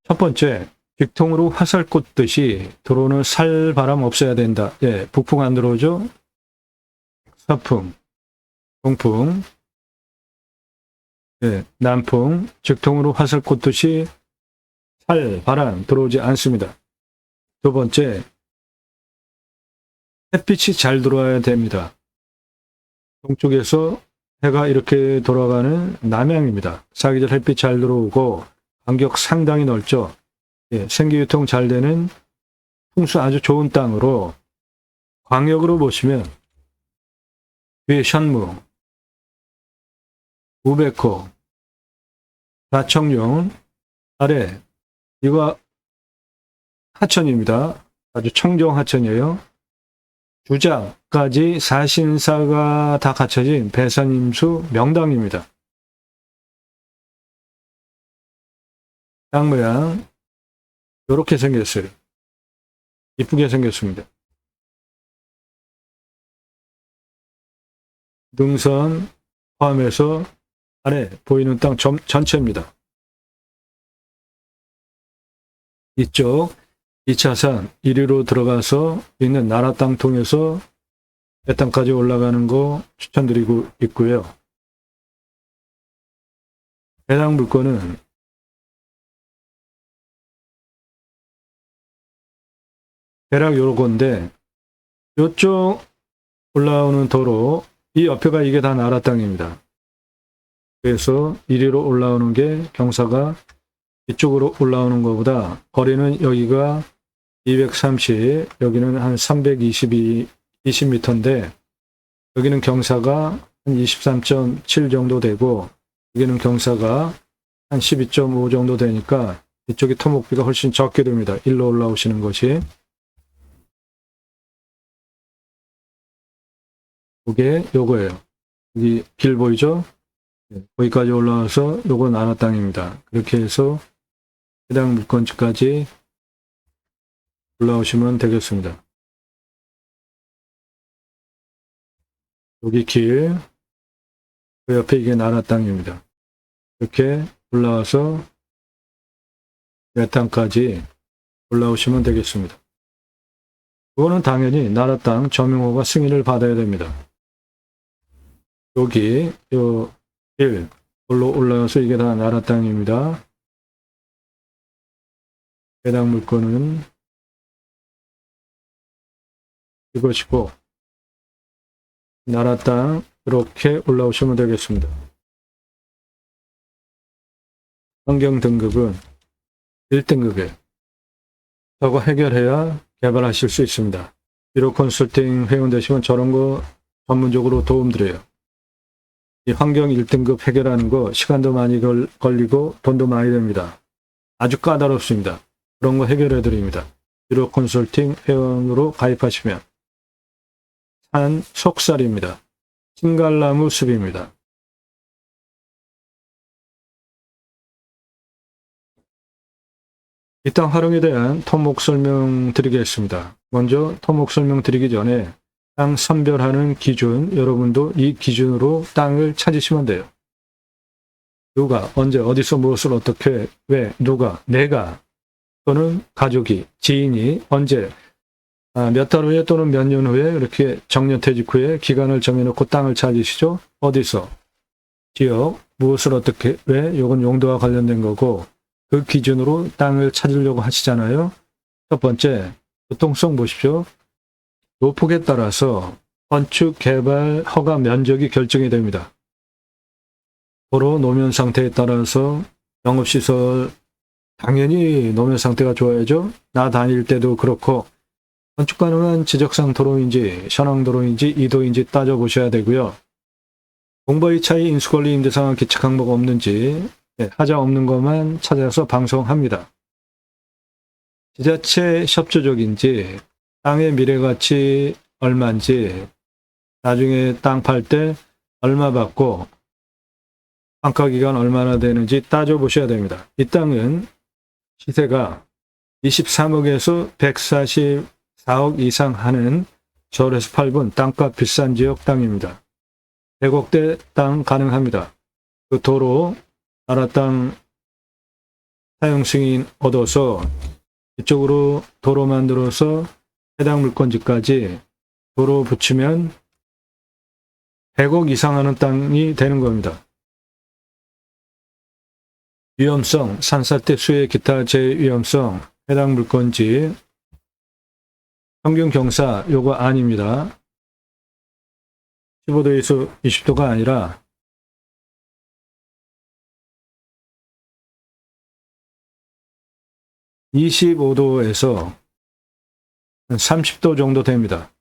첫 번째, 빅통으로 화살 꽂듯이 들어오는 살바람 없애야 된다. 예, 북풍 안 들어오죠? 서풍, 동풍, 예, 남풍, 직통으로 화살 꽂듯이 살바람 들어오지 않습니다. 두 번째, 햇빛이 잘 들어와야 됩니다. 동쪽에서 해가 이렇게 돌아가는 남향입니다. 사계절 햇빛 잘 들어오고 간격 상당히 넓죠. 예, 생기유통 잘 되는 풍수 아주 좋은 땅으로 광역으로 보시면 위에 현무, 우백호, 나청룡, 아래 이거 하천입니다. 아주 청정 하천이에요. 주장까지 사신사가 다 갖춰진 배산임수 명당입니다. 땅 모양 이렇게 생겼어요. 이쁘게 생겼습니다. 능선 포함해서 아래 보이는 땅 전체입니다. 이쪽 2차선 1위로 들어가서 있는 나라 땅 통해서 배 땅까지 올라가는 거 추천드리고 있고요. 해당 물건은 대략 요건데 이쪽 올라오는 도로 이 옆에가 이게 다 나라 땅입니다. 그래서 1위로 올라오는 게 경사가 이쪽으로 올라오는 것보다 거리는 여기가 230, 여기는 한 20m인데 여기는 경사가 한 23.7 정도 되고 여기는 경사가 한 12.5 정도 되니까 이쪽이 토목비가 훨씬 적게 됩니다. 일로 올라오시는 것이. 이게 요거예요. 여기 길 보이죠? 거기까지 올라와서 요거 나라 땅입니다. 그렇게 해서 해당 물건지까지 올라오시면 되겠습니다. 여기 길, 그 옆에 이게 나라 땅입니다. 이렇게 올라와서 내 땅까지 올라오시면 되겠습니다. 그거는 당연히 나라 땅 점용허가 승인을 받아야 됩니다. 여기 요 길, 돌로 올라와서 이게 다 나라 땅입니다. 해당 물건은 이것이고 나라 땅 이렇게 올라오시면 되겠습니다. 환경 등급은 1등급이에요. 저거 해결해야 개발하실 수 있습니다. 비록 컨설팅 회원 되시면 저런 거 전문적으로 도움드려요. 이 환경 1등급 해결하는 거 시간도 많이 걸리고 돈도 많이 됩니다. 아주 까다롭습니다. 그런 거 해결해 드립니다. 비록 컨설팅 회원으로 가입하시면 산 속살입니다. 신갈나무 숲입니다. 이 땅 활용에 대한 토목 설명 드리겠습니다. 먼저 토목 설명 드리기 전에 땅 선별하는 기준, 여러분도 이 기준으로 땅을 찾으시면 돼요. 누가, 언제, 어디서, 무엇을, 어떻게, 왜, 누가, 내가, 또는 가족이, 지인이, 언제, 몇 달 후에 또는 몇 년 후에 이렇게 정년퇴직 후에 기간을 정해놓고 땅을 찾으시죠. 어디서, 지역, 무엇을, 어떻게, 왜, 이건 용도와 관련된 거고 그 기준으로 땅을 찾으려고 하시잖아요. 첫 번째, 교통성 보십시오. 노폭에 따라서 건축, 개발, 허가 면적이 결정이 됩니다. 도로 노면 상태에 따라서 영업시설, 당연히 노면 상태가 좋아야죠. 나 다닐 때도 그렇고 건축 가능한 지적상 도로인지 현황도로인지 이도인지 따져보셔야 되고요. 공부의 차이, 인수권리, 임대상황, 기착 항목 없는지 하자 없는 것만 찾아서 방송합니다. 지자체 협조적인지 땅의 미래가치 얼마인지 나중에 땅 팔 때 얼마 받고 환가기간 얼마나 되는지 따져보셔야 됩니다. 이 땅은 시세가 23억에서 144억 이상 하는 서울에서 8분 땅값 비싼 지역 땅입니다. 100억대 땅 가능합니다. 그 도로, 나라 땅 사용 승인 얻어서 이쪽으로 도로 만들어서 해당 물건지까지 도로 붙이면 100억 이상 하는 땅이 되는 겁니다. 위험성, 산사태 수해 기타 제위험성, 해당 물건지, 평균 경사 요거 아닙니다. 15도에서 20도가 아니라 25도에서 30도 정도 됩니다.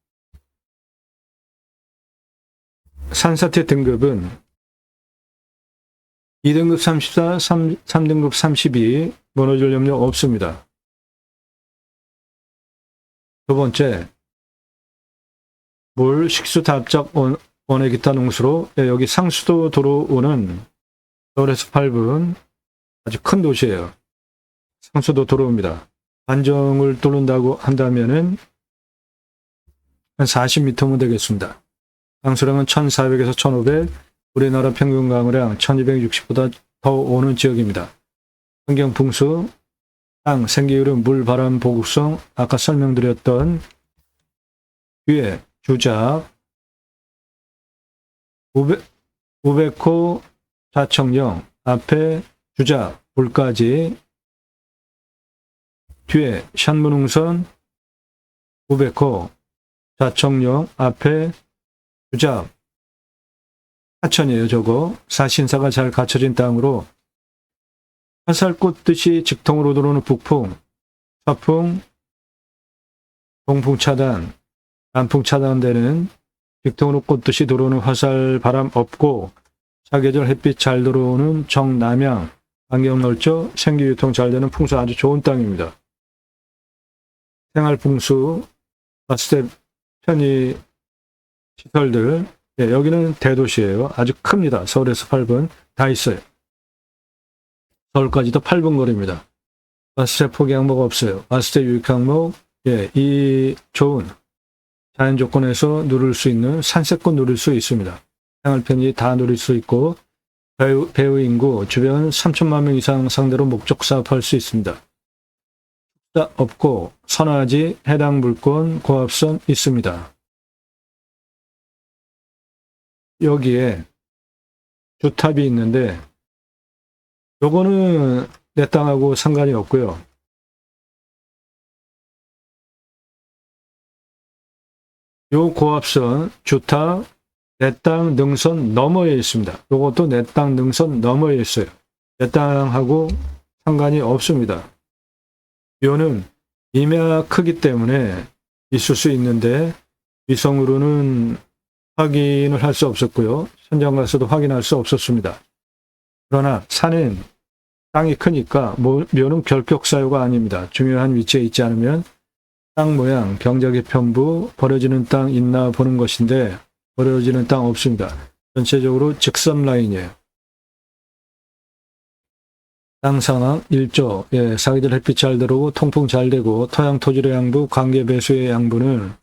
산사태 등급은 2등급 34, 3등급 32, 무너질 염려 없습니다. 두 번째, 물, 식수, 답작, 원해 기타 농수로, 여기 상수도 도로오는 서울에서 8분 아주 큰 도시예요. 상수도 도로입니다. 반정을 뚫는다고 한다면은 한 40m면 되겠습니다. 강수량은 1400에서 1500, 우리나라 평균 강우량 1260보다 더 오는 지역입니다. 환경 풍수, 땅, 생기흐름, 물, 바람, 보급성, 아까 설명드렸던 뒤에 주작, 우베코 자청령, 앞에 주작, 불까지, 뒤에 샨문흥선, 우베코 자청령, 앞에 주작, 하천이에요. 저거 사신사가 잘 갖춰진 땅으로 화살 꽂듯이 직통으로 들어오는 북풍, 서풍, 동풍 차단, 남풍 차단되는 직통으로 꽂듯이 들어오는 화살 바람 없고 사계절 햇빛 잘 들어오는 정남향, 환경 넓죠? 생기유통 잘 되는 풍수 아주 좋은 땅입니다. 생활풍수, 바스텝 편의 시설들, 예, 여기는 대도시예요. 아주 큽니다. 서울에서 8분 다 있어요. 서울까지도 8분 거리입니다. 바스텝 포기 항목 없어요. 바스텝 유익 항목, 예, 이 좋은 자연 조건에서 누릴 수 있는 산세권 누릴 수 있습니다. 생활 편의 다 누릴 수 있고 배우 인구 주변 3천만 명 이상 상대로 목적 사업할 수 있습니다. 없고 선화지, 해당 물권, 고압선 있습니다. 여기에 주탑이 있는데 요거는 내 땅하고 상관이 없고요. 요 고압선, 주탑, 내 땅 능선 너머에 있습니다. 요것도 내 땅 능선 너머에 있어요. 내 땅하고 상관이 없습니다. 요는 임야 크기 때문에 있을 수 있는데 위성으로는 확인을 할 수 없었고요. 현장 가서도 확인할 수 없었습니다. 그러나 산은 땅이 크니까 묘는 결격 사유가 아닙니다. 중요한 위치에 있지 않으면 땅 모양, 경작의 편부, 버려지는 땅 있나 보는 것인데 버려지는 땅 없습니다. 전체적으로 직선 라인이에요. 땅 상황 1조, 예, 사계절 햇빛 잘 들어오고 통풍 잘 되고 토양 토질의 양부, 관계 배수의 양부는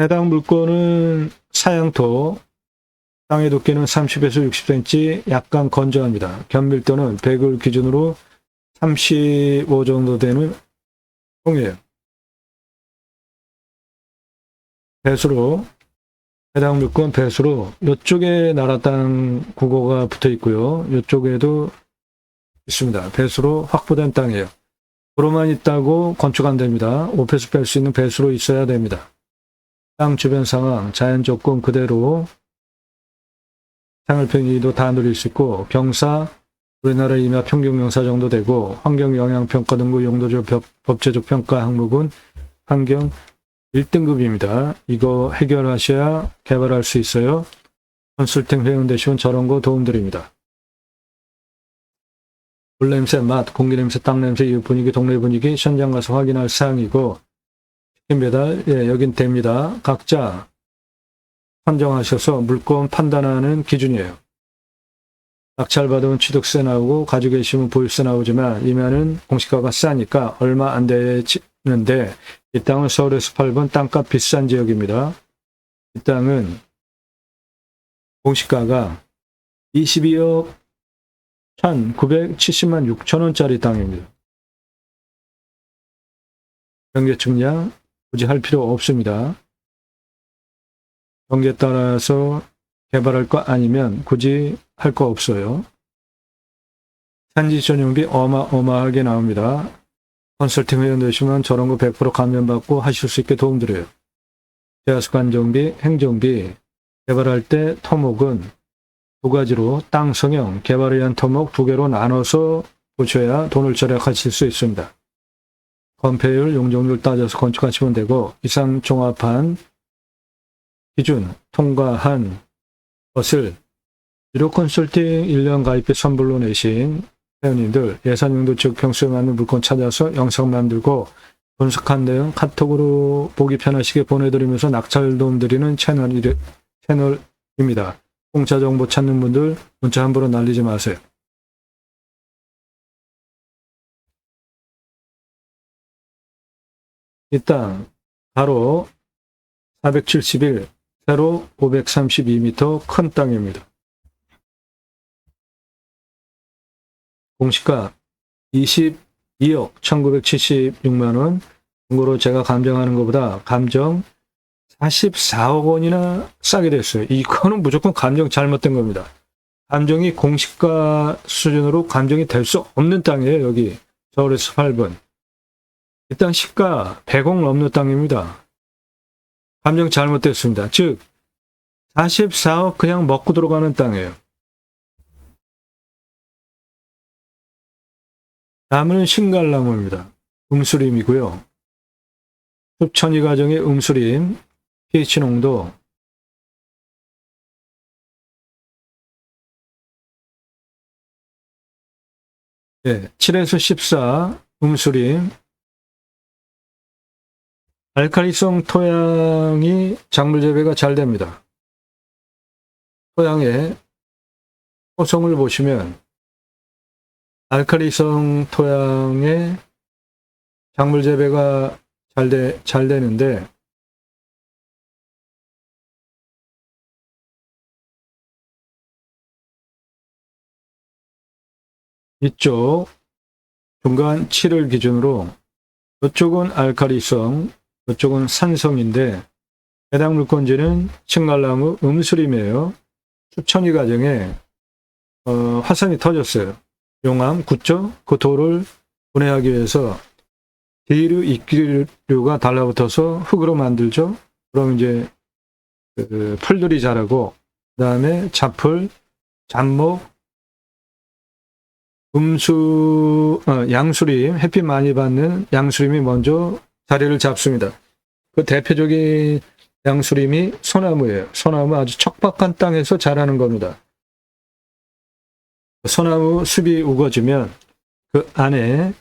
해당 물권은 사양토, 땅의 두께는 30에서 60cm, 약간 건조합니다. 견밀도는 100을 기준으로 35 정도 되는 통이에요. 배수로, 해당 물권 배수로 이쪽에 나라 땅 국어가 붙어 있고요. 이쪽에도 있습니다. 배수로 확보된 땅이에요. 도로만 있다고 건축 안 됩니다. 오페스 뺄 수 있는 배수로 있어야 됩니다. 땅 주변 상황, 자연 조건 그대로 생활 편의도 다 누릴 수 있고 경사, 우리나라 임야 평균 경사 정도 되고 환경 영향 평가 등급 용도적 법제적 평가 항목은 환경 1등급입니다. 이거 해결하셔야 개발할 수 있어요. 컨설팅 회원 되시면 저런 거 도움드립니다. 물냄새, 맛, 공기냄새, 땅냄새, 이웃 분위기, 동네 분위기 현장 가서 확인할 사항이고 치킨 배달, 예, 여긴 됩니다. 각자 선정하셔서 물건 판단하는 기준이에요. 낙찰 받으면 취득세 나오고 가지고 계시면 보유세 나오지만 임야는 공시가가 싸니까 얼마 안 되는데 이 땅은 서울에서 8번 땅값 비싼 지역입니다. 이 땅은 공시가가 22억 1,970만 6천원짜리 땅입니다. 경계 측량 굳이 할 필요 없습니다. 경계에 따라서 개발할 거 아니면 굳이 할 거 없어요. 산지 전용비 어마어마하게 나옵니다. 컨설팅 회원 되시면 저런 거 100% 감면받고 하실 수 있게 도움드려요. 제하수 관정비, 행정비, 개발할 때 토목은 두 가지로 땅 성형, 개발을 위한 토목 두 개로 나눠서 보셔야 돈을 절약하실 수 있습니다. 건폐율, 용적률 따져서 건축하시면 되고 이상 종합한 기준 통과한 것을 유료 컨설팅 1년 가입비 선불로 내신 회원님들 예산 용도 지역 평수에 맞는 물건 찾아서 영상 만들고 분석한 내용 카톡으로 보기 편하시게 보내드리면서 낙찰 도움 드리는 채널입니다. 공짜 정보 찾는 분들 문자 함부로 날리지 마세요. 이 땅 바로 470일 세로 532m 큰 땅입니다. 공시가 22억 1976만원, 중고로 제가 감정하는 것보다 감정 44억 원이나 싸게 됐어요. 이거는 무조건 감정 잘못된 겁니다. 감정이 공시가 수준으로 감정이 될 수 없는 땅이에요. 여기 서울에서 8번. 이 땅 시가 100억 넘는 땅입니다. 감정 잘못됐습니다. 즉 44억 그냥 먹고 들어가는 땅이에요. 나무는 신갈나무입니다. 음수림이고요. 숲천이 가정의 음수림, pH 농도 7에서 14 음수림, 알칼리성 토양이 작물 재배가 잘 됩니다. 토양의 토성을 보시면 알칼리성 토양의 작물 재배가 잘 되는데 이쪽 중간 7을 기준으로 이쪽은 알칼리성, 이쪽은 산성인데 해당 물건지는 신갈나무 음수림이에요. 수천이 가정에 화산이 터졌어요. 용암, 굿죠? 그 돌을 분해하기 위해서 디류, 이끼류가 달라붙어서 흙으로 만들죠. 그럼 이제 풀들이 자라고, 그 다음에 잡풀, 잡목, 양수림, 햇빛 많이 받는 양수림이 먼저 자리를 잡습니다. 그 대표적인 양수림이 소나무예요. 소나무 아주 척박한 땅에서 자라는 겁니다. 소나무 숲이 우거지면 그 안에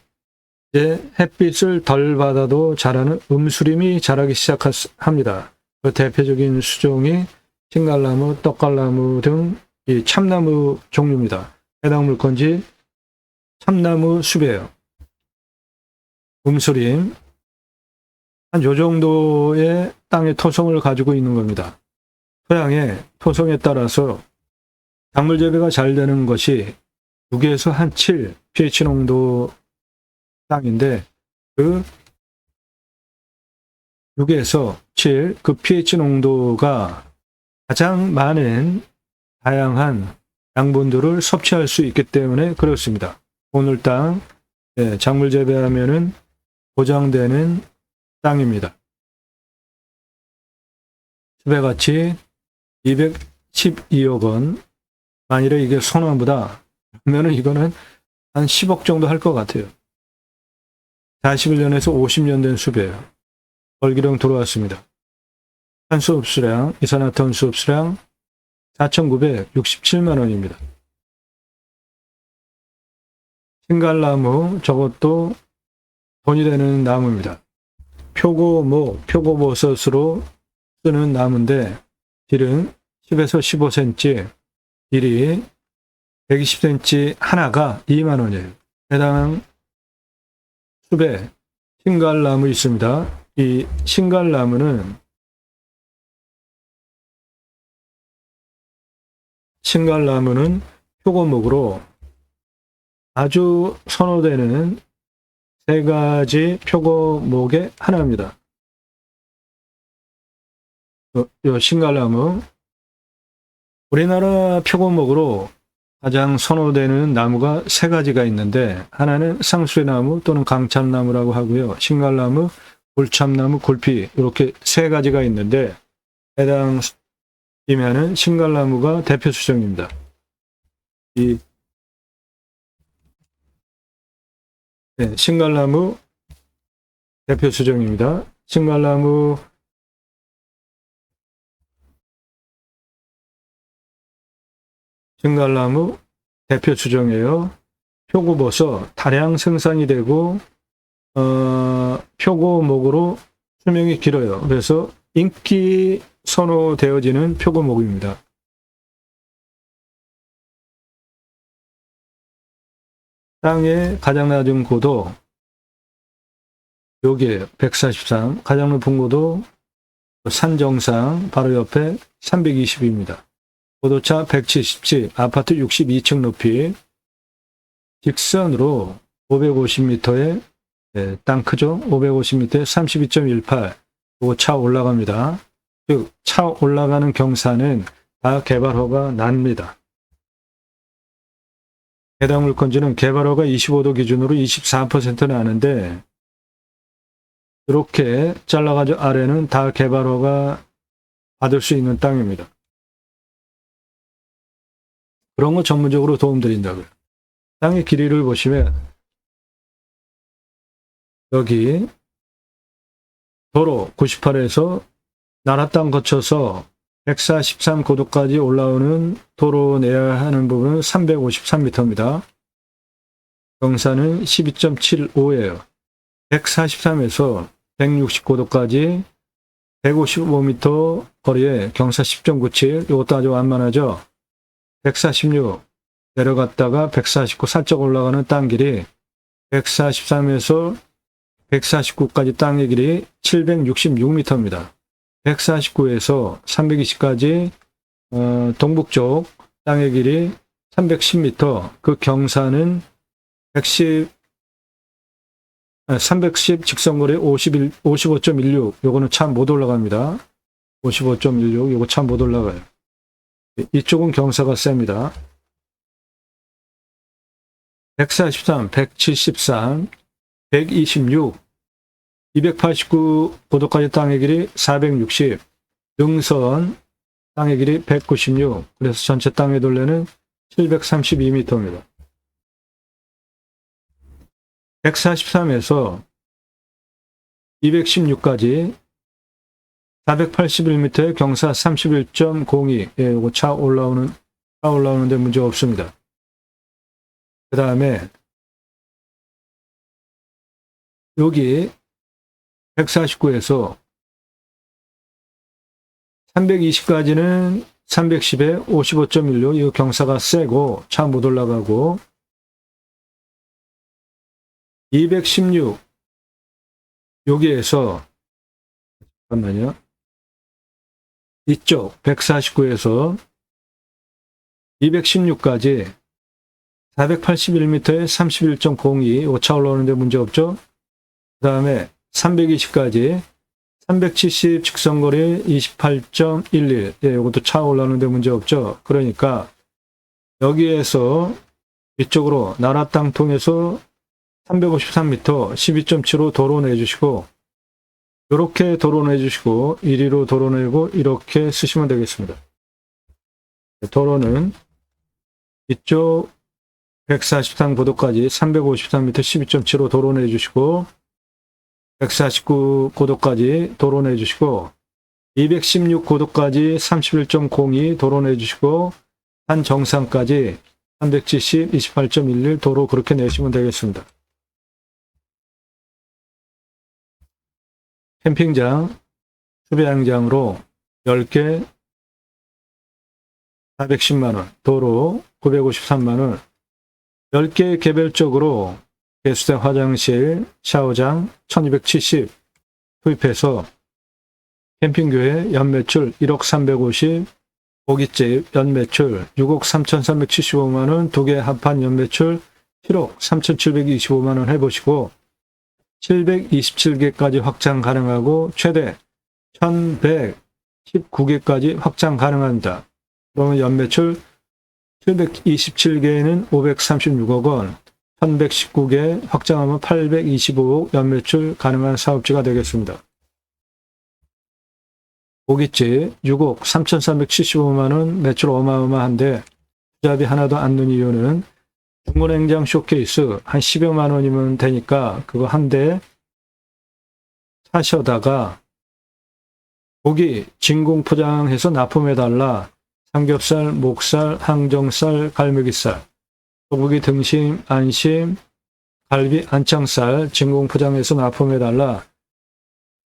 이제 햇빛을 덜 받아도 자라는 음수림이 자라기 시작합니다. 그 대표적인 수종이 신갈나무, 떡갈나무 등 이 참나무 종류입니다. 해당 물건지 참나무 숲이에요. 음수림 한 요 정도의 땅의 토성을 가지고 있는 겁니다. 토양의 토성에 따라서 작물 재배가 잘 되는 것이 6에서 한 7 pH 농도 땅인데 그 6에서 7 그 pH 농도가 가장 많은 다양한 양분들을 섭취할 수 있기 때문에 그렇습니다. 오늘 땅 작물 재배하면은 보장되는 땅입니다. 수배 가치 212억 원. 만일에 이게 소나무다 그러면은 이거는 한 10억 정도 할 것 같아요. 41년에서 50년 된 숲이에요. 벌기령 들어왔습니다. 탄소 흡수량, 이산화탄소 흡수량 4,967만 원입니다. 신갈나무, 저것도 돈이 되는 나무입니다. 표고목, 표고버섯으로 쓰는 나무인데 길은 10에서 15cm, 길이 120cm 하나가 2만 원이에요. 해당 숲에 신갈나무 있습니다. 이 신갈나무는 표고목으로 아주 선호되는 세 가지 표고목의 하나입니다. 이 신갈나무, 우리나라 표고목으로 가장 선호되는 나무가 세 가지가 있는데 하나는 쌍수리나무 또는 강참나무라고 하고요. 신갈나무, 굴참나무, 굴피 이렇게 세 가지가 있는데 해당 이면은 신갈나무가 대표 수종입니다. 신갈나무 대표 수종입니다. 신갈나무 대표 수종이에요. 표고버섯 다량 생산이 되고 표고목으로 수명이 길어요. 그래서 인기 선호되어지는 표고목입니다. 땅의 가장 낮은 고도 여기에 143, 가장 높은 고도 산 정상 바로 옆에 320입니다. 고도차 177, 아파트 62층 높이, 직선으로 550m의 땅 크죠? 550m에 32.18, 그거 차 올라갑니다. 즉, 차 올라가는 경사는 다 개발허가 납니다. 해당 물건지는 개발허가 25도 기준으로 24% 나는데, 이렇게 잘라가지고 아래는 다 개발허가 받을 수 있는 땅입니다. 그런 거 전문적으로 도움드린다고요. 땅의 길이를 보시면 여기 도로 98에서 나라 땅 거쳐서 143 고도까지 올라오는 도로 내야 하는 부분은 353m입니다. 경사는 12.75예요. 143에서 160 고도까지 155m 거리에 경사 10.97, 이것도 아주 완만하죠. 146 내려갔다가 149 살짝 올라가는 땅 길이 143에서 149까지 땅의 길이 766m입니다. 149에서 320까지 동북쪽 땅의 길이 310m, 그 경사는 310 직선거리 55.16, 요거는 참 못 올라갑니다. 55.16, 요거 참 못 올라가요. 이쪽은 경사가 셉니다. 143, 173, 126, 289 고도까지 땅의 길이 460, 능선 땅의 길이 196, 그래서 전체 땅의 둘레는 732m입니다. 143에서 216까지 481m의 경사 31.02, 예, 요거 차 올라오는데 문제 없습니다. 그 다음에 여기 149에서 320까지는 310에 55.16, 이 경사가 세고 차 못 올라가고, 216 여기에서 잠깐만요. 이쪽 149에서 216까지 481m에 31.02, 이거 차 올라오는데 문제 없죠? 그 다음에 320까지 370 직선거리 28.11, 예, 이것도 차 올라오는데 문제 없죠? 그러니까 여기에서 이쪽으로 나라 땅 통해서 353m 12.75 도로 내주시고, 이렇게 도로 내주시고, 이리로 도로 내고 이렇게 쓰시면 되겠습니다. 도로는 이쪽 143 고도까지 353m 12.75 도로 내주시고, 149 고도까지 도로 내주시고, 216 고도까지 31.02 도로 내주시고, 한 정상까지 370 28.11 도로 그렇게 내시면 되겠습니다. 캠핑장, 수배양장으로 10개 410만원, 도로 953만원, 10개 개별적으로 개수대 화장실, 샤워장 1270 투입해서 캠핑교회 연매출 1억 350, 고깃집 연매출 6억 3,375만원, 두 개 합한 연매출 7억 3,725만원 해보시고, 727개까지 확장 가능하고 최대 1119개까지 확장 가능합니다. 그러면 연매출 727개에는 536억 원, 1119개 확장하면 825억 연매출 가능한 사업지가 되겠습니다. 고깃집 6억 3,375만원 매출 어마어마한데 투자비 하나도 안 넣는 이유는 중고냉장 쇼케이스 한 10여만 원이면 되니까 그거 한 대 사셔다가 고기 진공 포장해서 납품해달라. 삼겹살, 목살, 항정살, 갈매기살, 소고기 등심, 안심, 갈비, 안창살 진공 포장해서 납품해달라.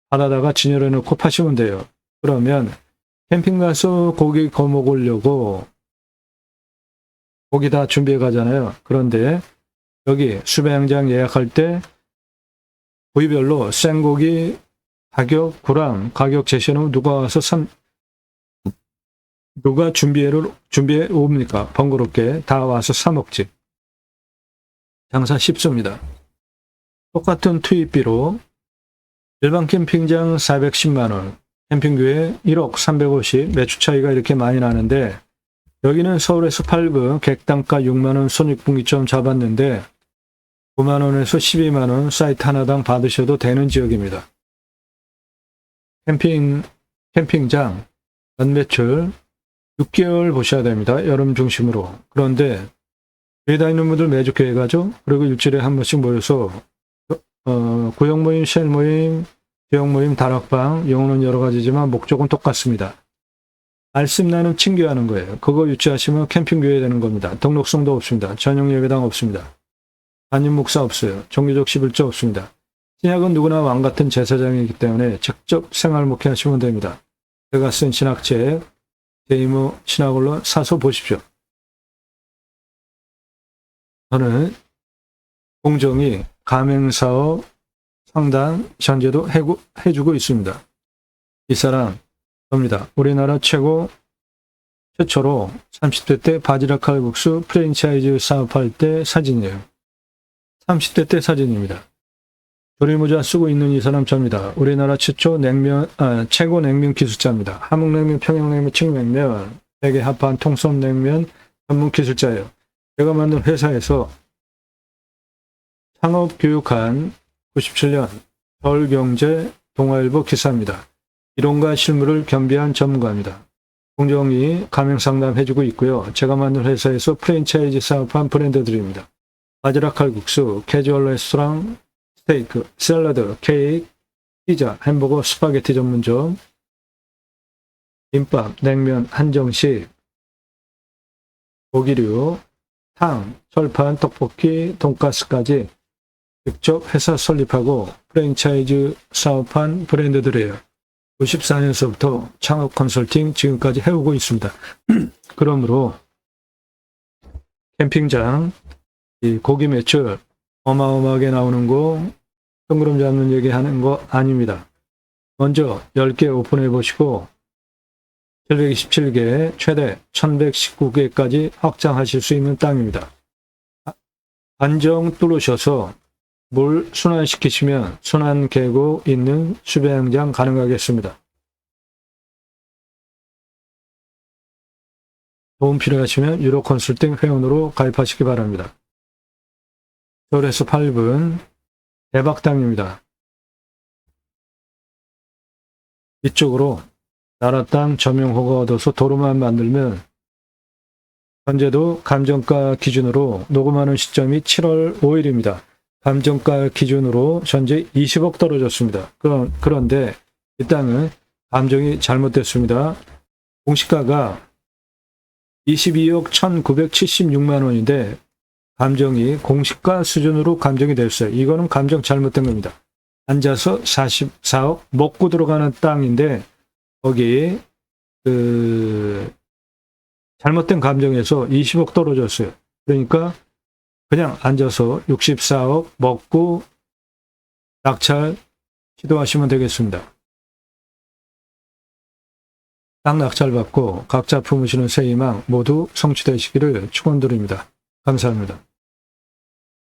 받아다가 진열해 놓고 파시면 돼요. 그러면 캠핑 가서 고기 구워 먹으려고 고기 다 준비해 가잖아요. 그런데 여기 수배양장 예약할 때 부위별로 생고기 가격 구랑 가격 제시는 누가 와서 누가 준비해 옵니까? 번거롭게 다 와서 사 먹지. 장사 쉽습니다. 똑같은 투입비로 일반 캠핑장 410만 원, 캠핑교회 1억 350, 매출 차이가 이렇게 많이 나는데 여기는 서울에서 8분, 객단가 6만 원 손익분기점 잡았는데 9만 원에서 12만 원 사이트 하나당 받으셔도 되는 지역입니다. 캠핑장 연매출 6개월 보셔야 됩니다. 여름 중심으로. 그런데 교회 다니는 분들 매주 교회 가죠. 그리고 일주일에 한 번씩 모여서 구역 모임, 쉘 모임, 지역 모임, 다락방, 용어는 여러 가지지만 목적은 똑같습니다. 말씀 나눔 친교하는 거예요. 그거 유치하시면 캠핑교회 되는 겁니다. 등록성도 없습니다. 전용 예배당 없습니다. 담임 목사 없어요. 종교적 11조 없습니다. 신약은 누구나 왕 같은 제사장이기 때문에 직접 생활 목회하시면 됩니다. 제가 쓴 신학책 제 이모 신학원론 사서 보십시오. 저는 공정이 가맹사업 상당 현재도 해주고 있습니다. 이 사람 접니다. 우리나라 최초로 30대 때 바지락 칼국수 프랜차이즈 사업할 때 사진이에요. 30대 때 사진입니다. 조리모자 쓰고 있는 이 사람 접니다. 우리나라 최초 최고 냉면 기술자입니다. 함흥냉면, 평양냉면, 칡냉면, 세계 합판 통섭냉면 전문 기술자예요. 제가 만든 회사에서 창업 교육한 97년 서울경제 동아일보 기사입니다. 이론과 실무를 겸비한 전문가입니다. 공정이 가맹상담 해주고 있고요. 제가 만든 회사에서 프랜차이즈 사업한 브랜드들입니다. 바지락 칼국수, 캐주얼 레스토랑, 스테이크, 샐러드, 케이크, 피자, 햄버거, 스파게티 전문점, 김밥, 냉면, 한정식, 고기류, 탕, 철판, 떡볶이, 돈가스까지 직접 회사 설립하고 프랜차이즈 사업한 브랜드들이에요. 94년서부터 창업 컨설팅 지금까지 해오고 있습니다. 그러므로 캠핑장 이 고기 매출 어마어마하게 나오는 거 뜬구름 잡는 얘기 하는 거 아닙니다. 먼저 10개 오픈해 보시고 727개 최대 1119개까지 확장하실 수 있는 땅입니다. 안정 뚫으셔서 물 순환시키시면 순환 계곡 있는 수배양장 가능하겠습니다. 도움 필요하시면 유로 컨설팅 회원으로 가입하시기 바랍니다. 서울에서 8분 대박 땅입니다. 이쪽으로 나라 땅 점용허가 얻어서 도로만 만들면 현재도 감정가 기준으로 녹음하는 시점이 7월 5일입니다. 감정가 기준으로 현재 20억 떨어졌습니다. 그런데 이 땅은 감정이 잘못됐습니다. 공시가가 22억 1976만 원인데 감정이 공시가 수준으로 감정이 됐어요. 이거는 감정 잘못된 겁니다. 앉아서 44억 먹고 들어가는 땅인데 거기 잘못된 감정에서 20억 떨어졌어요. 그러니까 그냥 앉아서 64억 먹고 낙찰 시도하시면 되겠습니다. 땅 낙찰 받고 각자 품으시는 새 희망 모두 성취되시기를 축원드립니다. 감사합니다.